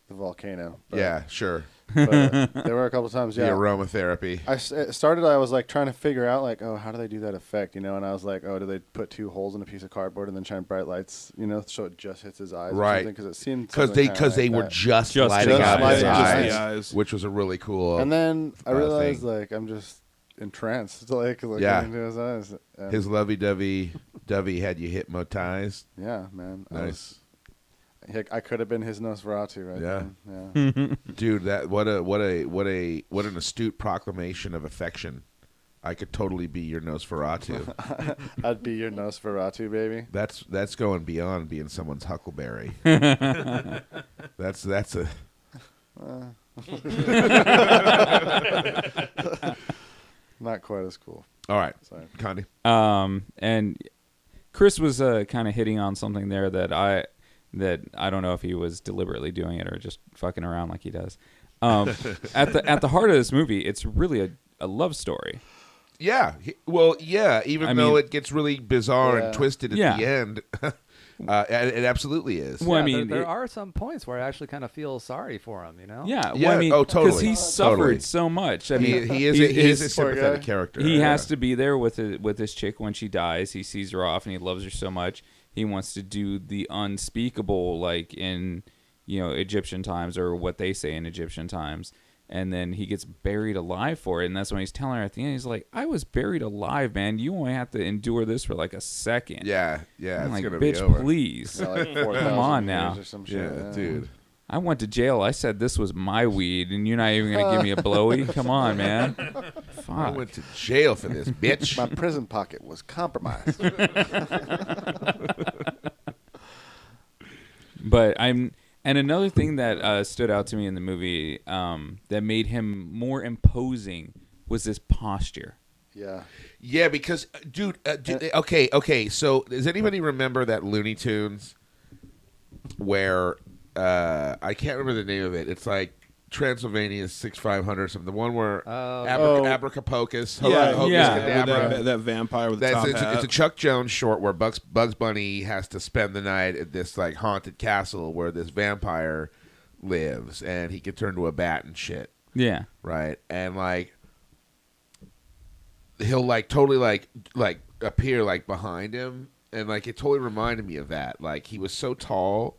the volcano. But,
Yeah, sure.
But there were a couple times.
The
Yeah.
aromatherapy.
It started. I was like trying to figure out like, oh, how do they do that effect? And I was like, oh, do they put 2 holes in a piece of cardboard and then shine bright lights? So it just hits his eyes.
Right.
Because it seemed
Because they were just lighting
Just
up his
lighting up
eyes,
his
eyes.
which was a really cool.
And then I realized
thing.
like I'm just entranced, like looking
Yeah.
into his eyes. And
His lovey-dovey had you hypnotized.
yeah, man.
Nice.
I could have been his Nosferatu right
Yeah.
then. Yeah.
Dude, that what an astute proclamation of affection. I could totally be your Nosferatu.
I'd be your Nosferatu, baby.
That's going beyond being someone's Huckleberry. that's a
Not quite as cool.
all right,
Sorry.
Condi.
And Chris was kind of hitting on something there that I don't know if he was deliberately doing it or just fucking around like he does. At the heart of this movie, it's really a love story.
Yeah. Even though it gets really bizarre and twisted at the end, it absolutely is.
Well, I
Yeah,
mean,
there are some points where I actually kind of feel sorry for him.
Yeah,
Yeah,
well, I mean,
totally.
because he suffered
Totally.
so much. I mean,
he is a sympathetic character.
He has to be there with this chick when she dies. He sees her off and he loves her so much. He wants to do the unspeakable, like in Egyptian times, or what they say in Egyptian times. And then he gets buried alive for it, and that's when he's telling her at the end. He's like, "I was buried alive, man. You only have to endure this for like a second."
Yeah,
I'm
it's
like,
gonna
bitch,
be over.
please.
Yeah, like 4,000
Come on
years
now.
or some shit.
Yeah, dude.
I went to jail. I said this was my weed, and you're not even gonna give me a blowy. Come on, man.
I
Fuck.
went to jail for this, bitch.
My prison pocket was compromised.
And another thing that stood out to me in the movie that made him more imposing was this posture.
Yeah.
Yeah, because, dude, okay. So, does anybody remember that Looney Tunes where I can't remember the name of it? It's like Transylvania 6500 or something. The one where Abracapocus,
Yeah,
Hocus
yeah.
Cadabra.
That vampire with the top hat.
It's a Chuck Jones short where Bugs Bunny has to spend the night at this like haunted castle where this vampire lives, and he can turn to a bat and shit.
Yeah.
Right, and like he'll like totally like appear like behind him, and like it totally reminded me of that. Like he was so tall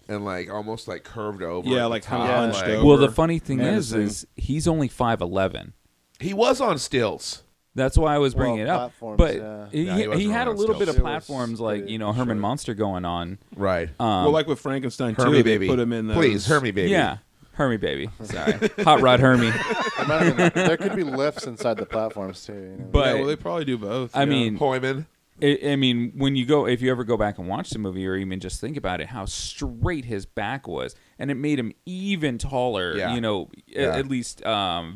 and like almost like curved over.
Yeah,
at the
like
top,
hunched
like-
over.
Well, the funny thing
Menacing.
is he's only 5'11".
He was on stilts.
That's why I was bringing it up.
platforms,
But
yeah.
he,
Yeah, he wasn't
he had a
on
little bit of
stilts. It was
platforms like,
pretty
Herman
short.
Monster going on.
Right.
well, like with Frankenstein too,
Hermie
they
baby.
put him in those.
Please, Hermie baby.
Yeah. Hermie baby. Sorry. Hot Rod Hermie.
There could be lifts inside the platforms too.
But
yeah, well, they probably do both.
I
yeah.
mean,
Hoyman.
I mean, if you ever go back and watch the movie, or even just think about it, how straight his back was, and it made him even taller.
Yeah.
At least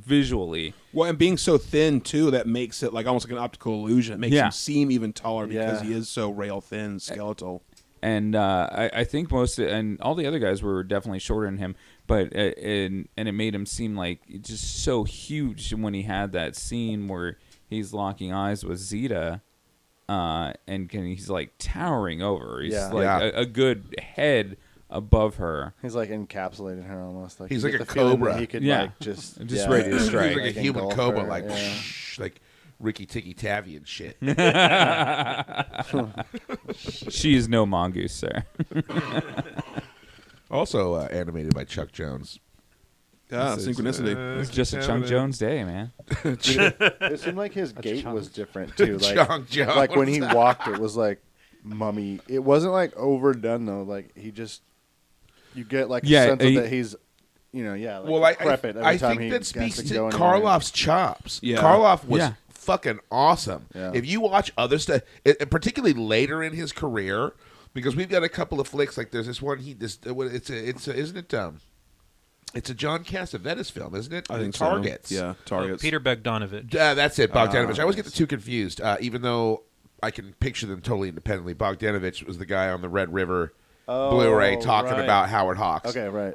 visually.
well, and being so thin too, that makes it like almost like an optical illusion. It makes
Yeah.
him seem even taller because
Yeah.
he is so rail thin, skeletal.
And I think and all the other guys were definitely shorter than him, but and it made him seem like just so huge when he had that scene where he's locking eyes with Zeta. And he's like towering over her. He's
Yeah.
like
Yeah.
a good head above her.
He's like encapsulated her almost. Like
He's
you
like
get
a
the feeling that
cobra.
He could
Yeah.
like just
ready to strike.
He's like a human
engulf
cobra,
her,
like
yeah.
like Ricky Tikki Tavi and shit.
She is no mongoose, sir.
Also animated by Chuck Jones.
Yeah,
This is,
synchronicity.
It's just a Chunk Jones day, man.
It seemed like his gait was different too. Like,
Chunk Jones.
like when he walked, it was like mummy. It wasn't like overdone though. Like you get like a sense of that he's, like
Well, I
decrepit every
I
time
think
he
that
has
speaks
to
to
go anywhere.
Karloff's chops.
Yeah.
Karloff was
Yeah.
fucking awesome.
Yeah.
If you watch other stuff, particularly later in his career, because we've got a couple of flicks like there's this one isn't it It's a John Cassavetes film, isn't it?
I think
Targets.
So. Yeah, Targets.
Peter Bogdanovich.
That's it, Bogdanovich. I always get the
nice.
two confused, even though I can picture them totally independently. Bogdanovich was the guy on the Red River Blu-ray talking
right.
about Howard Hawks.
Okay, right.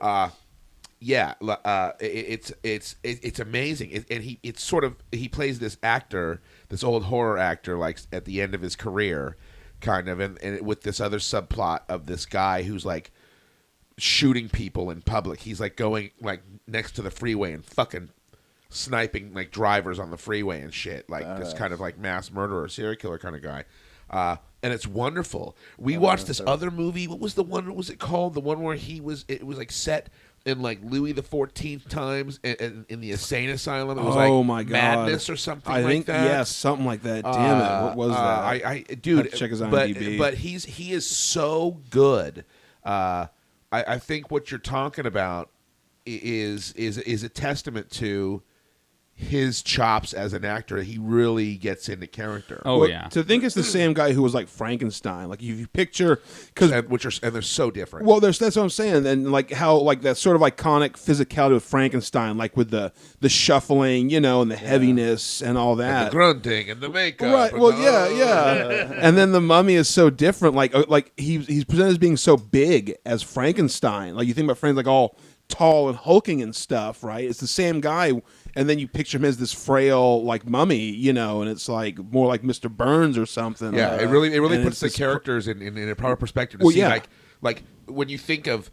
It's amazing, and he plays this actor, this old horror actor, like at the end of his career, kind of, and with this other subplot of this guy who's like shooting people in public. He's like going like next to the freeway and fucking sniping like drivers on the freeway and shit, like this kind of like mass murderer, serial killer kind of guy. And it's wonderful. We watched this other movie. What was the one? What was it called? The one where it was like set in like Louis the 14th times in the insane asylum. It was like
my God.
Madness or something
I
like
think
that.
yes, something like that. Damn it, what was that?
Dude,
Have to check his IMDb.
but he is so good. I think what you're talking about is a testament to his chops as an actor. He really gets into character.
Oh
Well,
yeah.
To think it's the same guy who was like Frankenstein. Like if you picture, because
and they're so different.
well, that's what I'm saying. And like how like that sort of iconic physicality of Frankenstein, like with the shuffling, you know, and the heaviness and all that.
And the grunting and the makeup.
Right.
and
Well,
the-
yeah. And then the Mummy is so different. Like he's presented as being so big as Frankenstein. Like you think about Frankenstein, like all tall and hulking and stuff, right? It's the same guy, and then you picture him as this frail like mummy, you know, and it's like more like Mr. Burns or something.
Yeah, it really
and
puts
it's
the
this
characters in a proper perspective to
Well,
see
yeah.
like when you think of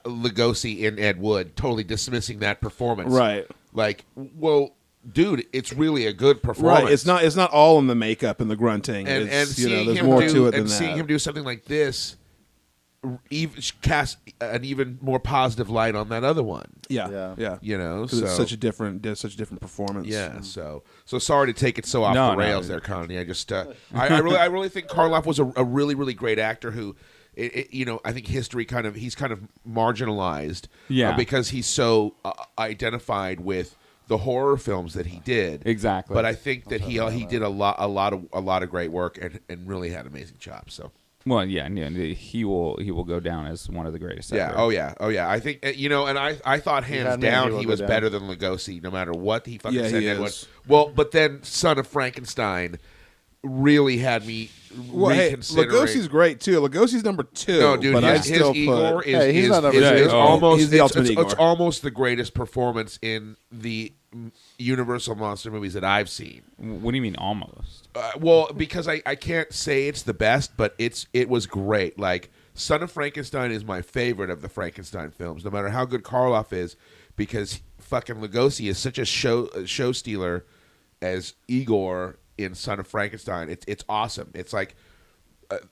Lugosi in Ed Wood, totally dismissing that performance.
Right.
Like, well, dude, it's really a good performance.
Right. It's not all in the makeup and the grunting.
and
It's, you know,
seeing
there's
him
more
do
to it than
and
that.
seeing him do something like this even cast an even more positive light on that other one.
Yeah.
You know,
'Cause it's
so-
such a different performance.
Yeah, so sorry to take it so off
No,
the
no.
rails there, Connie. I just I really think Karloff was a really really great actor who, you know, I think he's kind of marginalized,
Yeah.
because he's so identified with the horror films that he did.
Exactly.
But I think that he did a lot of great work and really had amazing chops. So.
Well, yeah, he will go down as one of the greatest.
Yeah.
ever.
Oh yeah. I think you know, and I thought hands
had me,
down
he
he
will
was
go
better
down.
than Lugosi, no matter what he fucking
Yeah,
said.
he
Ed Wood.
is.
Well, but then Son of Frankenstein really had me
Well, hey,
reconsidering.
Lugosi's great too. Lugosi's number 2.
no, dude,
but I
his
still
Igor
put.
is,
Hey, he's
is,
not number
is,
two.
is
Oh,
almost
he's the ultimate
it's
Igor.
almost the greatest performance in the Universal monster movies that I've seen.
What do you mean almost?
Well, because I can't say it's the best, but it was great. Like, Son of Frankenstein is my favorite of the Frankenstein films, no matter how good Karloff is, because fucking Lugosi is such a show stealer as Igor in Son of Frankenstein. It's awesome. It's like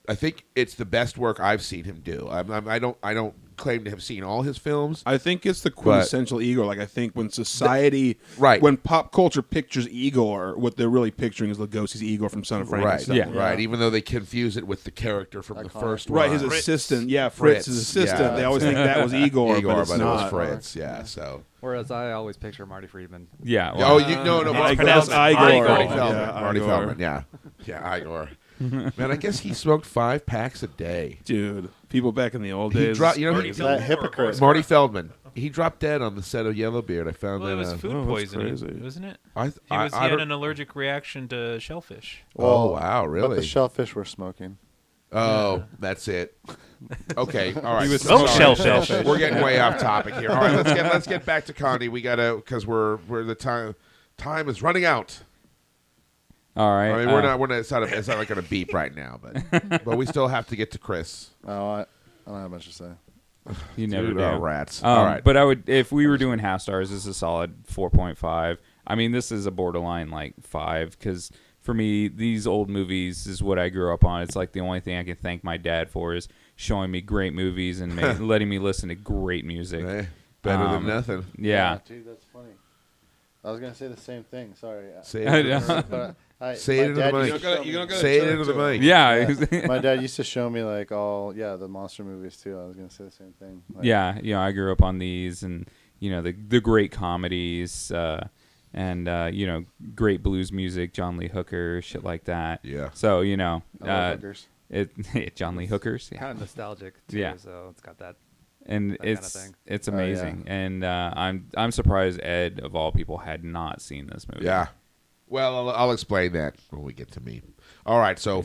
I think it's the best work I've seen him do. I don't claim to have seen all his films.
I think it's the quintessential Igor. Like I think when society,
Right.
when pop culture pictures Igor, what they're really picturing is Lugosi's Igor from Son of
Right,
Frankenstein.
Yeah.
right. Even though they confuse it with the character from the first one.
Right, his
Fritz.
assistant. Yeah, Fritz, his
Fritz,
assistant.
yeah.
They always think that was Igor,
Igor,
but it's
but
not.
it was Fritz. Yeah, so.
Whereas I always picture Marty Friedman.
Yeah.
Oh,
Well,
no,
It's
Marty
pronounced
Feldman.
Igor.
Marty
Igor.
Feldman.
Yeah,
Marty
Igor.
Feldman. Yeah, Igor. Man, I guess he smoked 5 packs a day.
Dude, people back in the old
He
days.
dropped, you know,
Marty
he-
Feldman
that
or
hypocrite.
Forrest
Marty
Gump?
Feldman. He dropped dead on the set of Yellowbeard. I found
Well, it
that
was
out.
food
Oh, that's
poisoning,
crazy.
wasn't it?
I
He had
don't-
an allergic reaction to shellfish.
Oh, wow,
But
really?
the shellfish were smoking.
Oh, that's it. Okay, all right.
He was
Smoked
Sorry.
shellfish.
We're getting way off topic here. All right, let's get back to Connie. We gotta, because we're the time is running out.
all right.
I mean, we're not. It's not like gonna beep right now, but we still have to get to Chris.
Oh, I don't have much to say.
You never
Dude,
do.
oh, rats. All right,
But I would, if we were doing half stars, this is a solid 4.5. I mean, this is a borderline like 5 because for me, these old movies is what I grew up on. It's like the only thing I can thank my dad for is showing me great movies and letting me listen to great music.
Hey, better than nothing.
Yeah.
Dude, that's funny. I was gonna say the same thing. Sorry.
Say
I
it.
know.
But
Say
my
it into
dad
the
used
mic.
to show me-
You don't gotta
Say it
turn
into the
to
mic.
Yeah.
My dad used to show me like the monster movies too. I was gonna say the same thing. Like,
Yeah, I grew up on these, and the great comedies, and great blues music, John Lee Hooker, shit like that.
Yeah.
So
I love hookers.
John Lee Hookers. Yeah.
Kind of nostalgic too.
Yeah.
So it's got that.
And
that kind of thing.
it's amazing. And I'm surprised Ed of all people had not seen this movie.
Yeah. Well, I'll explain that when we get to me. All right, so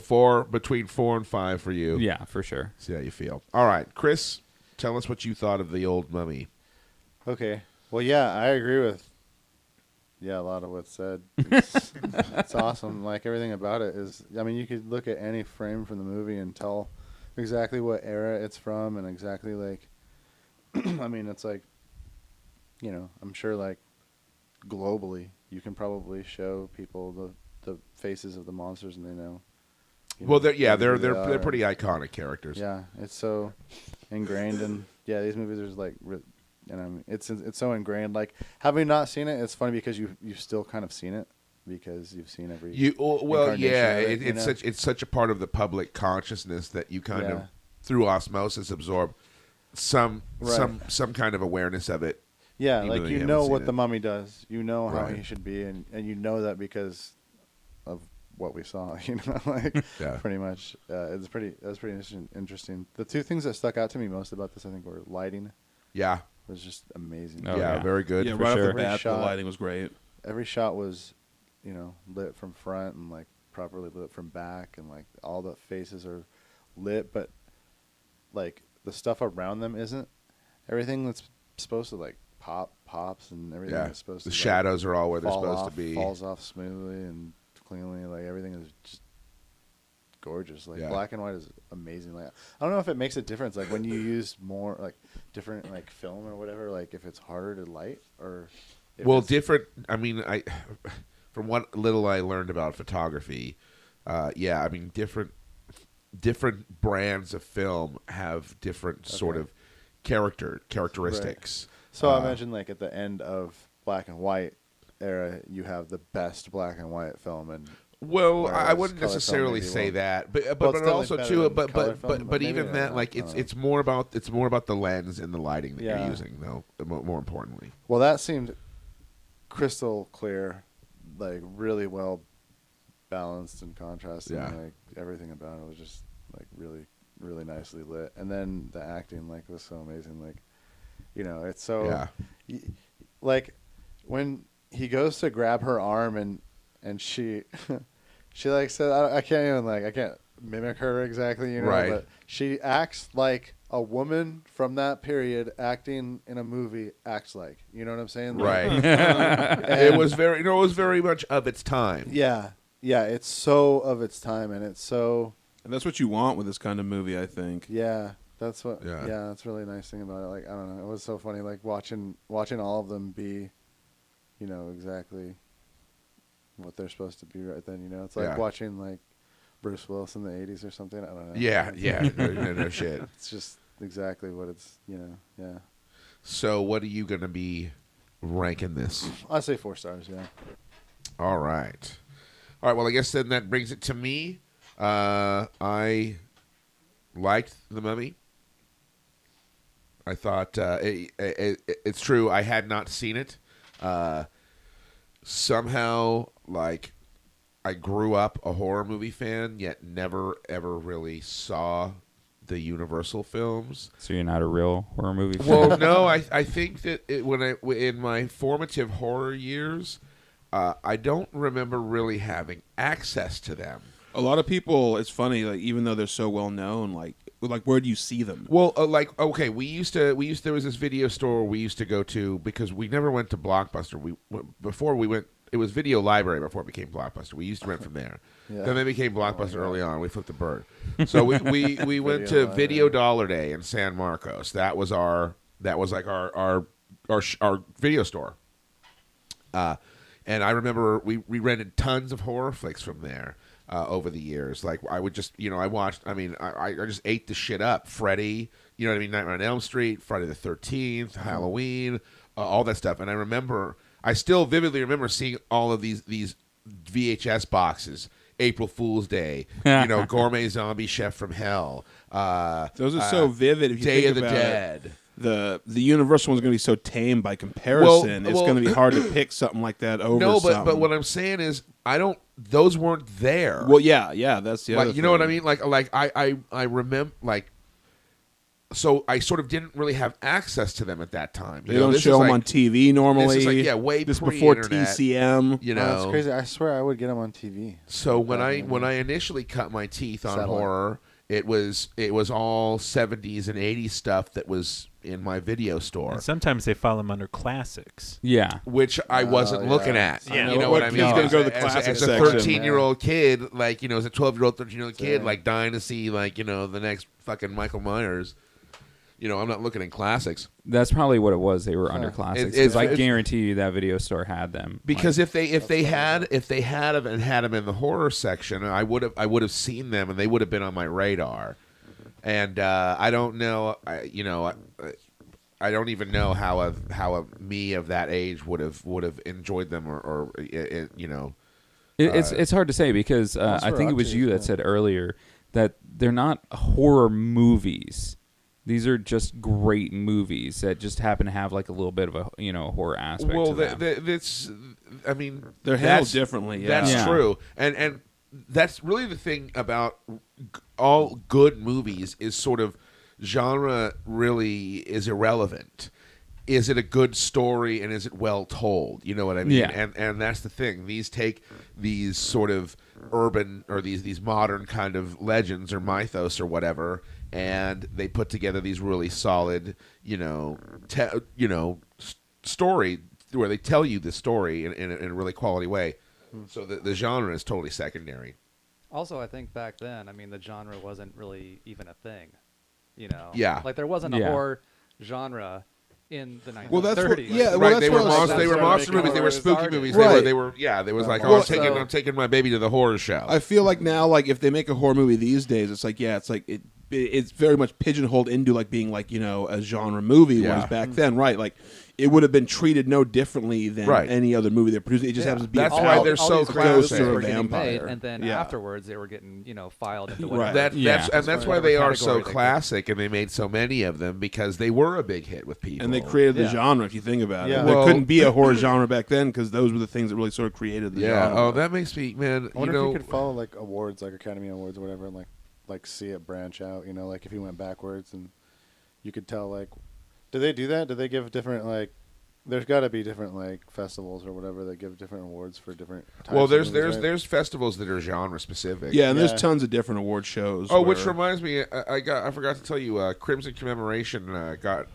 between 4 and 5 for you.
Yeah, for sure.
See how you feel. All right, Chris, tell us what you thought of the old Mummy.
Okay. Well, yeah, I agree with a lot of what's said. It's awesome. Like, everything about it is, I mean, you could look at any frame from the movie and tell exactly what era it's from and exactly, like, I mean, it's like, you know, I'm sure, like, globally, you can probably show people the faces of the monsters and they know.
Well, they're
are.
pretty iconic characters.
Yeah, it's so ingrained in, these movies are like, and I mean, it's so ingrained. Like, having not seen it, it's funny because you've still kind of seen it because you've seen every.
It's such a part of the public consciousness that you kind of through osmosis absorb some kind of awareness of it.
Yeah,
even
like
though
you
haven't
know
seen
what
it.
the mummy does. You know how
Right.
he should be, and you know that because of what we saw. You know, like pretty much. That was pretty interesting. The two things that stuck out to me most about this, I think, were lighting.
Yeah.
It was just amazing.
Oh,
yeah,
yeah.
very good.
Yeah,
for
right
sure.
off the bat, the
shot.
lighting was great.
Every shot was, you know, lit from front and like properly lit from back, and like all the faces are lit, but like the stuff around them isn't. Everything that's supposed to like pops, and everything
Yeah,
that's supposed
the
to
shadows are all where they're
fall
supposed
off,
to be.
falls off smoothly and cleanly. Like everything is just gorgeous. Like
Yeah.
black and white is amazing. Like I don't know if it makes a difference. Like when you use more like different like film or whatever. Like if it's harder to light or. If
Well,
it's-
different. I mean, from what little I learned about photography, I mean, different brands of film have different sort of characteristics.
So I imagine like at the end of black and white era, you have the best black and white film, and
Well, I
whereas
wouldn't
color film
necessarily
maybe
say
won't.
that, but
Well, it's still
also
better
too,
than
but
color film,
but
but maybe
even
not.
that, like
I don't know.
it's more about the lens and the lighting that
Yeah.
you're using, though. More importantly,
well, that seemed crystal clear, like really well balanced and contrasted.
Yeah.
Like everything about it was just like really, really nicely lit, and then the acting like was so amazing. Like, you know, it's so like when he goes to grab her arm and she she like said I can't mimic her exactly, you know,
Right.
but she acts like a woman from that period acting in a movie acts like, you know what I'm saying? Like,
right? It was very much of its time.
yeah, it's so of its time, and it's so
And that's what you want with this kind of movie, I think.
that's what that's a really nice thing about it. Like, I don't know, it was so funny like watching all of them be, you know, exactly what they're supposed to be right then, you know. It's like watching like Bruce Willis in the 80s or something. I don't know.
Yeah, no shit.
It's just exactly what it's, you know. Yeah,
So, what are you gonna be ranking this?
I'd say 4 stars. Yeah.
All right. Well, I guess then that brings it to me. I liked The Mummy. I thought it's true. I had not seen it. Somehow, like, I grew up a horror movie fan, yet never ever really saw the Universal films.
So you're not a real horror movie fan?
Well, no, I think that in my formative horror years, I don't remember really having access to them.
A lot of people, it's funny, like even though they're so well known, like where do you see them?
Well, there was this video store we used to go to because we never went to Blockbuster. Before we went, it was Video Library before it became Blockbuster. We used to rent from there.
Yeah.
Then they became Blockbuster early on. We flipped the bird. So we went to Video Dollar Day in San Marcos. That was like our video store. And I remember we rented tons of horror flicks from there. Over the years, like I would just, I watched. I mean, I just ate the shit up. Freddy, you know what I mean? Nightmare on Elm Street, Friday the 13th, Halloween, all that stuff. And I still vividly remember seeing all of these VHS boxes. April Fool's Day, Gourmet Zombie Chef from Hell.
Those are so vivid. If you
Day
think
of the
about it.
Dead.
The Universal one's going to be so tame by comparison. It's going to be hard to pick something like that over.
No,
something.
but what I'm saying is, those weren't there.
Well, yeah, that's the other
you know what I
thing.
mean? Like I remember, like so I sort of didn't really have access to them at that time.
They don't show them on TV normally.
This is way
this before
pre-internet,
TCM.
You
Oh,
know,
that's crazy. I swear I would get them on TV.
So when I initially cut my teeth on
Satellite.
horror, it was all 70s and 80s stuff that was in my video store,
And sometimes they file them under classics.
Yeah.
which I wasn't looking at.
Yeah.
You know what I mean?
He's gonna go to the
As
classic
a
section.
13-year-old kid, like, as a 12-year-old, 13-year-old kid,
Yeah.
like dying to see, like, the next fucking Michael Myers. I'm not looking at classics.
That's probably what it was. They were under classics.
it's-
Because I guarantee you that video store had them.
Because if they had them and had them in the horror section, I would have seen them and they would have been on my radar. And I don't know, I don't even know how a me of that age would have enjoyed them or.
It's hard to say because I think it was you that said earlier that they're not horror movies. These are just great movies that just happen to have like a little bit of a horror aspect to them.
They're
handled differently. Yeah.
That's true, and that's really the thing about all good movies is sort of genre really is irrelevant. Is it a good story and is it well told? You know what I mean?
Yeah.
And that's the thing. These take these sort of urban or these modern kind of legends or mythos or whatever, and they put together these really solid, story where they tell you the story in a really quality way. So the genre is totally secondary.
Also, I think back then, the genre wasn't really even a thing.
Yeah.
Like there wasn't a
Yeah.
horror genre in the 1930s.
Well, that's what- yeah, well,
Right,
that's
they
what
were
I was
monster, they were
saying.
monster movies. They were spooky
Started.
movies.
Right.
They were. There was like,
Well,
I'm taking my baby to the horror show.
I feel like now, like if they make a horror movie these days, it's like it's very much pigeonholed into like being like a genre movie.
Yeah.
Whereas back then, right, like it would have been treated no differently than
Right.
any other movie they're producing. It just happens to be
That's
a
why
ghost
they're so
these
classic.
movies
or a
were getting made,
vampire.
and then
Yeah.
afterwards they were getting filed into
Right.
whatever.
That's why
whatever
they are so
category they could.
classic, and they made so many of them because they were a big hit with people.
and they created the
Yeah.
genre. If you think about
Yeah.
it, there
Well-
couldn't be a horror genre back then because those were the things that really sort of created the
Yeah.
genre.
Oh, that makes me, man.
I wonder if you could follow like awards, like Academy Awards or whatever, and like see it branch out. Like if you went backwards and you could tell like, do they do that? Do they give different like? There's got to be different like festivals or whatever that give different awards for different. Types
Well,
of
there's
movies, right?
there's festivals that are genre specific.
Yeah, and
Yeah.
there's tons of different award shows.
Oh, which
where-
reminds me, I forgot to tell you, Crimson Commemoration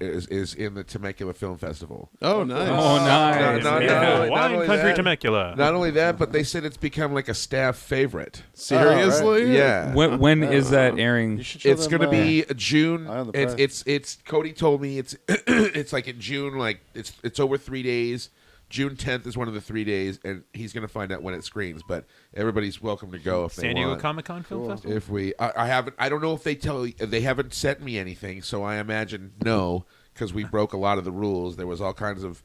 is in the Temecula Film Festival.
Oh, nice.
Oh, nice.
Not
Yeah.
only
Wine Country
that-
Temecula.
Not only that, but they said it's become like a staff favorite.
Seriously?
Yeah.
When is that airing?
You should show
It's
them,
going to be June.
Eye on the
It's Cody told me it's it's like in June. Like it's over 3 days. June 10th is one of the 3 days, and he's going to find out when it screens. But everybody's welcome to go if they
San Diego
want.
Comic Con Film Festival.
If I haven't, I don't know if they haven't sent me anything, so I imagine no, because we broke a lot of the rules. There was all kinds of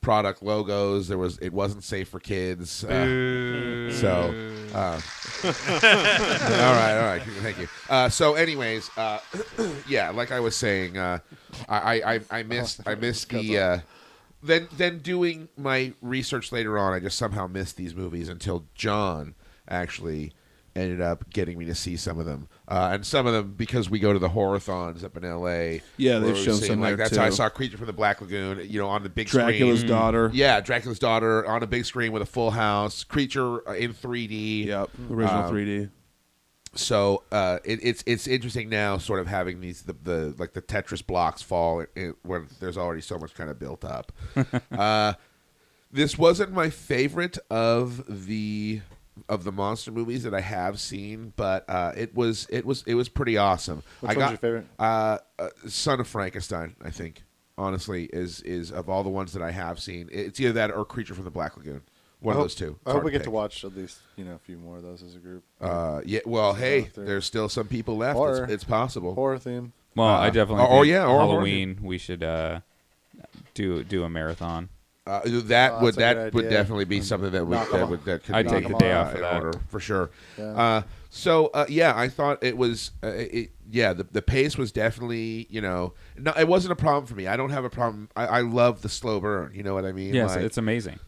product logos. It wasn't safe for kids. All right, thank you. So, anyways, yeah, like I was saying, I missed the. Then doing my research later on, I just somehow missed these movies until John actually ended up getting me to see some of them, and some of them because we go to the horror-thons up in L.A.
Yeah, they've
where we're
shown
seeing,
some
like
there,
that's how I
too.
saw Creature from the Black Lagoon, on the big
Dracula's
screen.
Daughter.
Yeah, Dracula's Daughter on a big screen with a full house. Creature in 3D.
Yep, original 3D.
So it's interesting now, sort of having these the Tetris blocks fall when there's already so much kind of built up. This wasn't my favorite of the monster movies that I have seen, but it was pretty awesome.
Which one's your favorite?
Son of Frankenstein, I think. Honestly, is of all the ones that I have seen, it's either that or Creature from the Black Lagoon. One of those two.
I
It's
hope
hard
we get
pick.
to watch at least a few more of those as a group.
Yeah. Well, hey,
through.
there's still some people left.
Horror.
It's possible.
Horror theme.
Well, I definitely.
or
think
horror
Halloween. We should do a marathon.
That
Oh,
would
that's a good
would
idea.
definitely be something that
Knock 'em off.
could
I'd
be
take
the
day off for
in
that.
order for sure.
Yeah.
Yeah, I thought it was the pace was definitely no, it wasn't a problem for me. I don't have a problem. I love the slow burn. You know what I mean?
Yes,
Like,
it's amazing.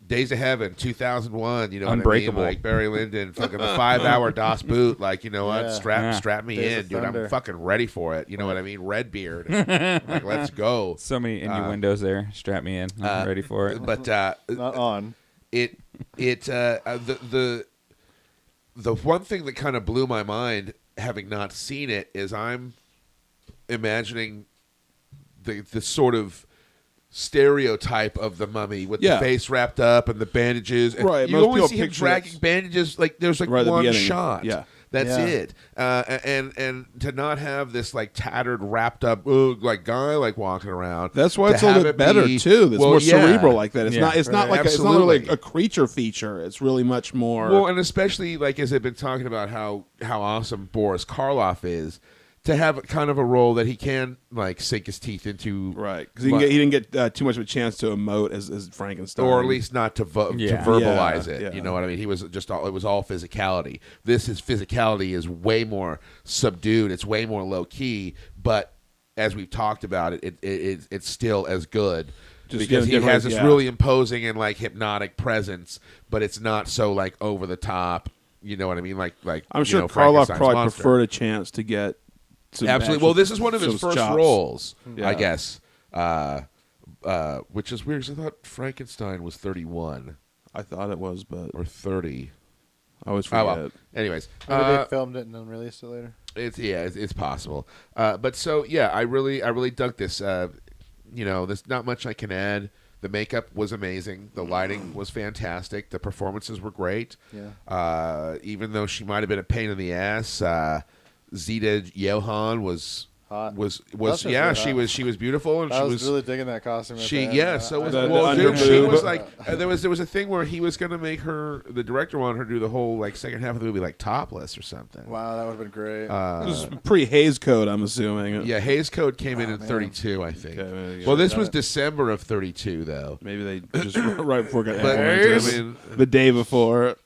Days of Heaven, 2001. You know
Unbreakable.
what I mean? Like Barry Lyndon, fucking the 5-hour DOS boot. Like, you know what?
Yeah.
Strap me
Days
in,
of
dude. I'm
Thunder.
fucking ready for it. You know what I mean? Redbeard. Like, let's go.
So many innuendos there. Strap me in. I'm ready for it.
But
Not on.
the one thing that kind of blew my mind, having not seen it, is I'm imagining the sort of stereotype of the mummy with the face wrapped up and the bandages. And
Right,
you
most
only
people
see him
picture
dragging
it.
bandages. Like there's like
Right at the
one
beginning.
shot.
Yeah.
That's
Yeah.
it. And to not have this like tattered, wrapped up like guy like walking around.
That's why
to
it's a little
have
bit
it
better
be-
too. It's
well,
more
yeah.
cerebral like that. It's
Yeah.
not. It's not
Right.
like it's not really
Absolutely.
a creature feature. It's really much more.
Well, and especially like as I've been talking about how awesome Boris Karloff is, to have kind of a role that he can like sink his teeth into,
right, because he didn't get too much of a chance to emote as Frankenstein,
or at least not to
Yeah.
verbalize
Yeah,
it.
yeah.
You know what I mean? He was just all, it was all physicality. His physicality is way more subdued. It's way more low key. But as we've talked about it's still as good.
Just
Because he
different-
has this
yeah.
really imposing and like hypnotic presence, but it's not so like over the top. You know what I mean? Like
I'm
you
sure
know,
Karloff
Frankenstein's
probably
monster.
preferred a chance to get some
Absolutely.
actual-
Well, this is one of his
those
first
chops.
roles,
Yeah.
I guess. Which is weird because I thought Frankenstein was 31
I thought it was, but
or 30.
I always
Oh,
forget.
well. Anyways,
Maybe they filmed it and then released it later.
it's possible. But so yeah, I really dug this. You know, there's not much I can add. The makeup was amazing. The lighting was fantastic. The performances were great.
Yeah.
Even though she might have been a pain in the ass, Zita Johann was
Hot.
was
That's
yeah,
really hot.
she was beautiful, and
I
she
was really digging that costume. At
she
the end.
yeah, so was
The
well, dude, she
underboob.
was like there was a thing where he was going to make her, the director wanted her to do the whole like second half of the movie like topless or something.
Wow, that would have been great.
It was pre-Hays Code, I'm assuming.
Yeah, Hays Code came in
man.
32, I think.
Okay, well, yeah,
Well, this
got
was
it.
December of 32, though.
Maybe they just right before it got
But
implemented.
I mean,
The day before,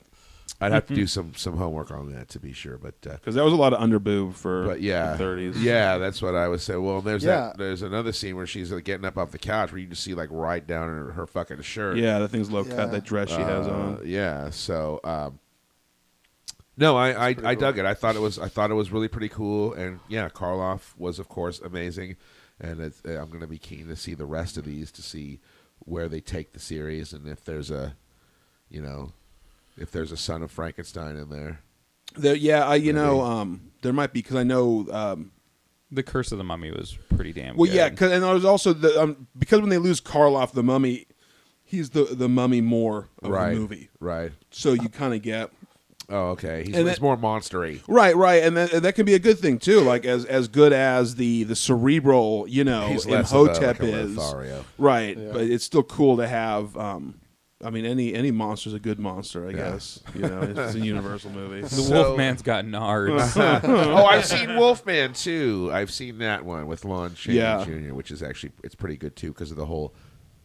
I'd have to do some homework on that to be sure. But
because that was a lot of underboob for
yeah,
the 30s.
yeah, that's what I would say. Well, there's
Yeah.
there's another scene where she's like, getting up off the couch where you just see like right down in her fucking shirt.
Yeah, that thing's low
Yeah.
cut. That dress she has on.
Yeah, so no, I dug it. I thought it was really pretty cool, and yeah, Karloff was of course amazing, and I'm going to be keen to see the rest of these to see where they take the series and if there's a, you know, if there's a Son of Frankenstein in there.
There might be because I know.
The Curse of the Mummy was pretty damn
Well,
good.
yeah, and there was also because when they lose Karloff, the mummy, he's the mummy more of
Right.
the movie.
Right.
So you kind of get
Oh, okay. He's
And
more monstery.
right, and that can be a good thing too. Like as good as the cerebral,
He's less
Imhotep
of a, like a
is,
Lothario.
right?
Yeah.
But it's still cool to have. I mean, any monster's a good monster, I guess. You know, it's a Universal movie.
The
So-
Wolfman's got nards.
Oh, I've seen Wolfman too. I've seen that one with Lon Chaney
Yeah.
Jr., which is actually it's pretty good too because of the whole,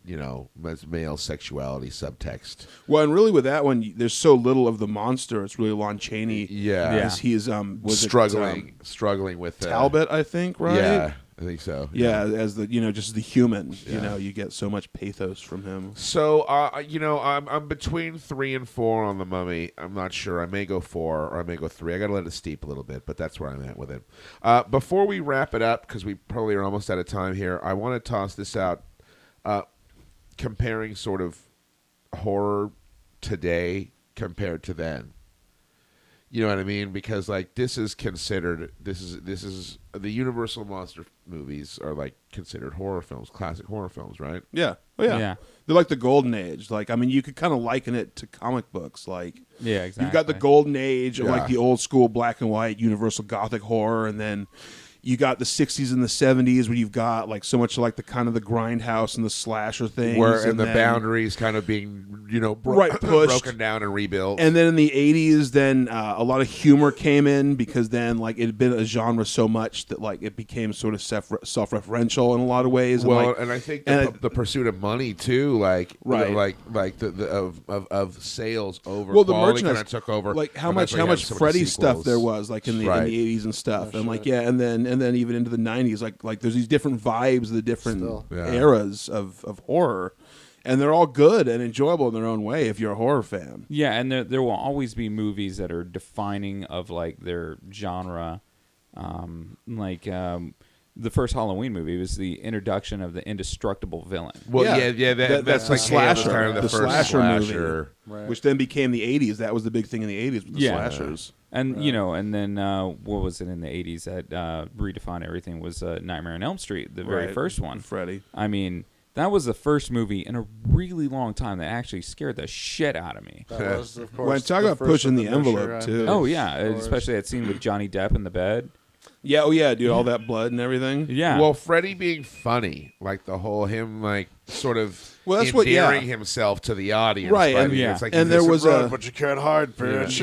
you know, male sexuality subtext.
Well, and really with that one, there's so little of the monster. It's really Lon Chaney.
Yeah.
as he's was
struggling with
Talbot, I think, right?
Yeah, I think so.
Yeah, as the just the human.
Yeah.
You know, you get so much pathos from him.
So, you know, I'm between 3 and 4 on the Mummy. I'm not sure. I may go 4 or I may go 3. I got to let it steep a little bit, but that's where I'm at with it. Before we wrap it up, because we probably are almost out of time here, I want to toss this out, comparing sort of horror today compared to then. You know what I mean? Because like this is the Universal monster movies are like considered horror films, classic horror films, right?
Yeah. Oh, yeah.
Yeah.
They're like the golden age. Like, I mean, you could kind of liken it to comic books. Like,
Yeah, exactly.
you've got the golden age of
Yeah.
like the old school black and white Universal Gothic horror, and then you got the 60s and the 70s where you've got like so much like the kind of the grindhouse and the slasher things.
Where and the
then-
boundaries kind of being, you know,
Right, pushed.
broken down and rebuilt.
And then in the 80s, then a lot of humor came in because then like it had been a genre so much that like it became sort of self-referential in a lot of ways.
well,
and, like,
and I think
and
the pursuit of money too, like
Right.
you know, like the of sales over
well, the
quality
merchandise
kind of took over.
Like how
and
much
that's why you have so many
Freddy stuff
sequels.
there was like in the
Right.
80s and stuff,
Oh,
and like
shit.
yeah, and then even into the 90s, like there's these different vibes, the different
Still.
Yeah.
eras of horror. and they're all good and enjoyable in their own way if you're a horror fan.
Yeah, and there will always be movies that are defining of like their genre. The first Halloween movie was the introduction of the indestructible villain.
Well, that's like
slasher,
kind of the first
slasher
slasher.
Right.
which then became the 80s. That was the big thing in the 80s with the
Yeah.
slashers.
And and then what was it in the 80s that redefined everything was Nightmare on Elm Street, the very
Right.
first one.
Freddy.
I mean, that was the first movie in a really long time that actually scared the shit out of me.
That was, of course,
When talk
the
about
first
pushing
of
the
Busher
envelope, too.
Oh yeah,
stories.
especially that scene with Johnny Depp in the bed.
Yeah, dude, all that blood and everything.
Yeah.
Well, Freddy being funny, like the whole him like sort of endearing himself to the audience,
Right,
by
and-
the-
yeah.
it's like
and
he's
there was
run,
a-
but you can't hide, bitch.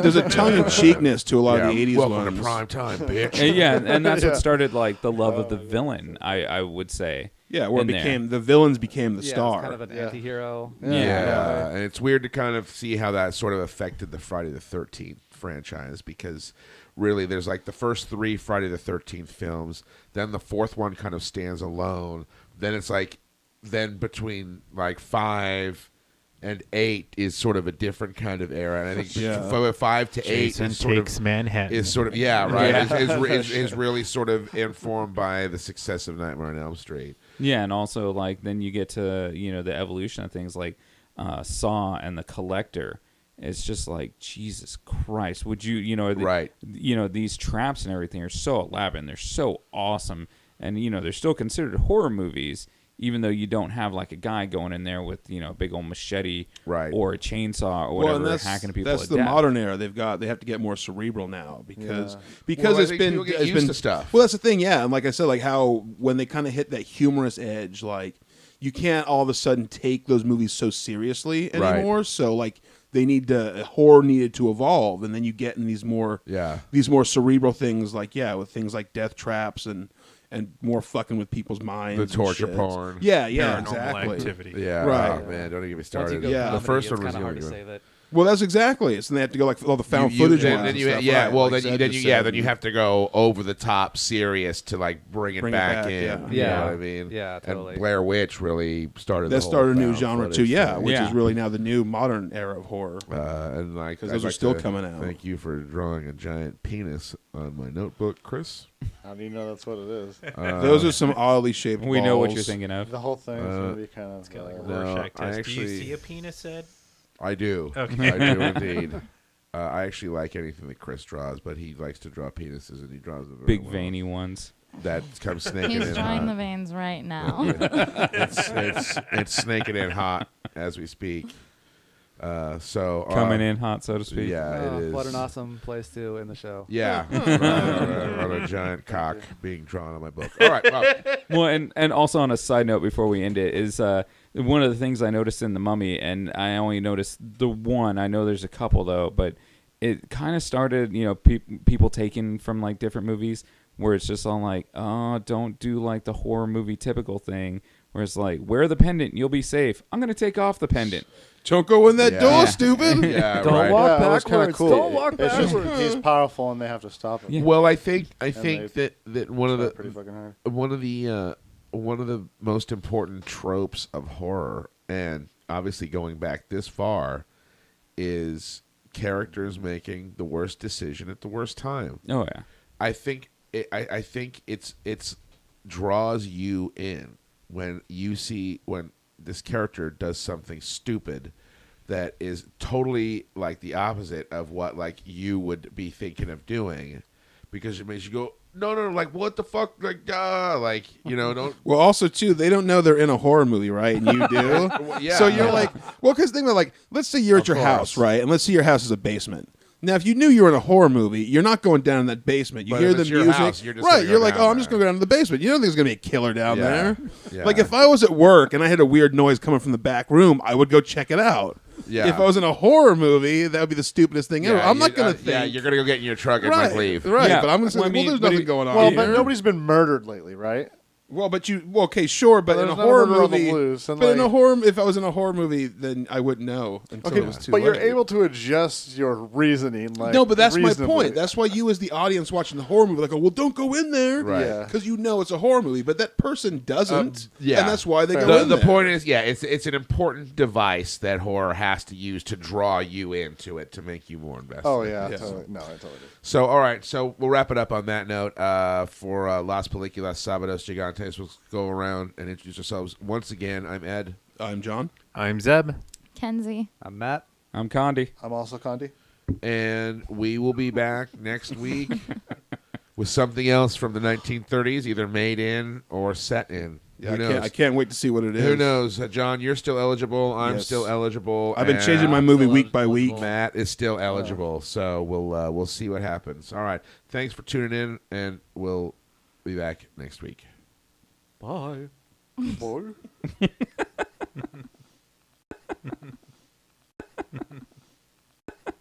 There's a tongue in cheekness to a lot of the 80s
welcome
ones.
to prime time, bitch.
And that's what started like the love of the villain. I would say.
Yeah, where
in
it
there.
became the villains became the
Yeah,
star.
it's kind of an anti-hero.
Yeah, and it's weird to kind of see how that sort of affected the Friday the 13th franchise because really there's like the first 3 Friday the 13th films, then the 4th one kind of stands alone. Then it's like then between like 5 and 8 is sort of a different kind of era, and I think
Yeah.
5 to 8
Jason
is sort
Takes
of
Manhattan.
is sort of is really sort of informed by the success of Nightmare on Elm Street.
Yeah, and also like then you get to the evolution of things like Saw and the Collector. It's just like Jesus Christ. Would you
Right.
These traps and everything are so elaborate. And they're so awesome, and they're still considered horror movies, even though you don't have like a guy going in there with a big old machete
Right.
or a chainsaw or
Well,
whatever,
and
hacking people.
that's
to
the
death.
modern era. They have to get more cerebral now because
Well, I
it's
think
been
people get
it's
used
been
to stuff.
Well, that's the thing, yeah. And like I said, like how when they kind of hit that humorous edge, like you can't all of a sudden take those movies so seriously
Right.
anymore. So like horror needed to evolve, and then you get in these more cerebral things, like with things like death traps and more fucking with people's minds,
The
and
torture
shit.
porn.
Yeah,
Paranormal
exactly.
activity.
Yeah,
Right.
Oh, man, don't even get me
Once
started.
you go
Yeah,
the
comedy,
first
it's
one was
kind of hard to
really
save it.
Well, that's exactly it. So they have to go like all the found footage
then,
ones.
then
and
you,
stuff,
yeah,
right,
well,
like
then
Zed
you
just
yeah,
said.
then you have to go over the top serious to like bring it back in.
yeah.
You
Yeah.
know what I mean?
Yeah, totally.
And Blair Witch really started.
That
the whole
started a new
found
genre
footage
too, yeah,
thing.
which
Yeah.
is really now the new modern era of horror.
And like
'Cause
I'd
those are
like
still
to
coming out.
Thank you for drawing a giant penis on my notebook, Chris.
How do you know that's what it is?
Those are some oddly shaped
We know what
balls.
you're thinking of.
The whole thing is going to be kind of.
Got like a
No,
Rorschach
I
test. Do you
actually-
see a penis, Ed?
I do.
Okay.
I do indeed. I actually like anything that Chris draws, but he likes to draw penises, and he draws them very
Big
well.
veiny ones.
That comes snaking
He's
in
drawing the
hot.
veins right now.
It's snaking in hot as we speak. So
Coming in hot, so to speak.
Yeah, it is.
What an awesome place to end the show.
Yeah, on a giant cock being drawn on my book. All right, well,
Well, and also on a side note before we end it is one of the things I noticed in The Mummy, and I only noticed the one. I know there's a couple though, but it kind of started, people taking from like different movies where it's just all like, oh, don't do like the horror movie typical thing where it's like, wear the pendant, you'll be safe. I'm gonna take off the pendant.
Don't go in that
Yeah.
door,
Yeah.
stupid.
yeah,
Don't
right.
walk
Yeah, it was kinda
backwards.
cool.
Don't walk
It's just
backwards.
he's powerful and they have to stop him.
Yeah.
Well, I think
they-
that one of
Try
the
pretty fucking hard.
one of the most important tropes of horror, and obviously going back this far, is characters making the worst decision at the worst time.
Oh yeah.
I think it's draws you in when you see when this character does something stupid that is totally like the opposite of what like you would be thinking of doing, because it makes you go, no, like what the fuck, like like don't.
Well, also too, they don't know they're in a horror movie, right? And you do.
Yeah.
So you're like, well, because think about like, let's say you're at
Of
your
course.
house, right? And let's say your house is a basement. Now, if you knew you were in a horror movie, you're not going down in that basement. You
But
hear
if
the
it's your
music,
house, you're just
right?
gonna go
You're like,
down
oh, I'm just
there.
going to go down to the basement. You don't think there's going to be a killer down
Yeah.
there.
Yeah.
Like if I was at work and I had a weird noise coming from the back room, I would go check it out.
Yeah.
If I was in a horror movie, that would be the stupidest thing ever. I'm not going to think.
Yeah, you're gonna go get in your truck and
right,
like leave.
right.
Yeah.
But I'm going to say,
Well, I
well,
mean,
there's
but
nothing
it-
going on
Well,
here.
but nobody's been murdered lately, right?
Well, okay, sure, but in a
there's no
horror
murder on the
movie,
loose, and,
but in a
like-
horror, if I was in a horror movie, then I wouldn't know until it was too
but
late.
you're able to adjust your reasoning. Like,
No, but that's my
reasonably.
point. That's why you, as the audience watching the horror movie, like, well, don't go in there,
Right.
Yeah.
Because you know it's a horror movie, but that person doesn't,
yeah.
and that's why they
Fair
go
The,
in
the
there.
point is, it's an important device that horror has to use to draw you into it to make you more invested.
Oh yeah,
Yes.
totally. No, I totally do.
So, all right. So we'll wrap it up on that note. For Las Películas Sábados Gigantes, we'll go around and introduce ourselves once again. I'm Ed.
I'm John.
I'm Zeb.
Kenzie.
I'm Matt.
I'm Condi.
I'm also Condi.
And we will be back next week with something else from the 1930s, either made in or set in.
Yeah,
Who knows?
I can't wait to see what it is.
Who knows? John, you're still eligible. I'm
Yes.
still eligible.
I've been
and
changing my movie week by week.
Matt is still eligible. So we'll see what happens. All right. Thanks for tuning in, and we'll be back next week.
Bye. Boy.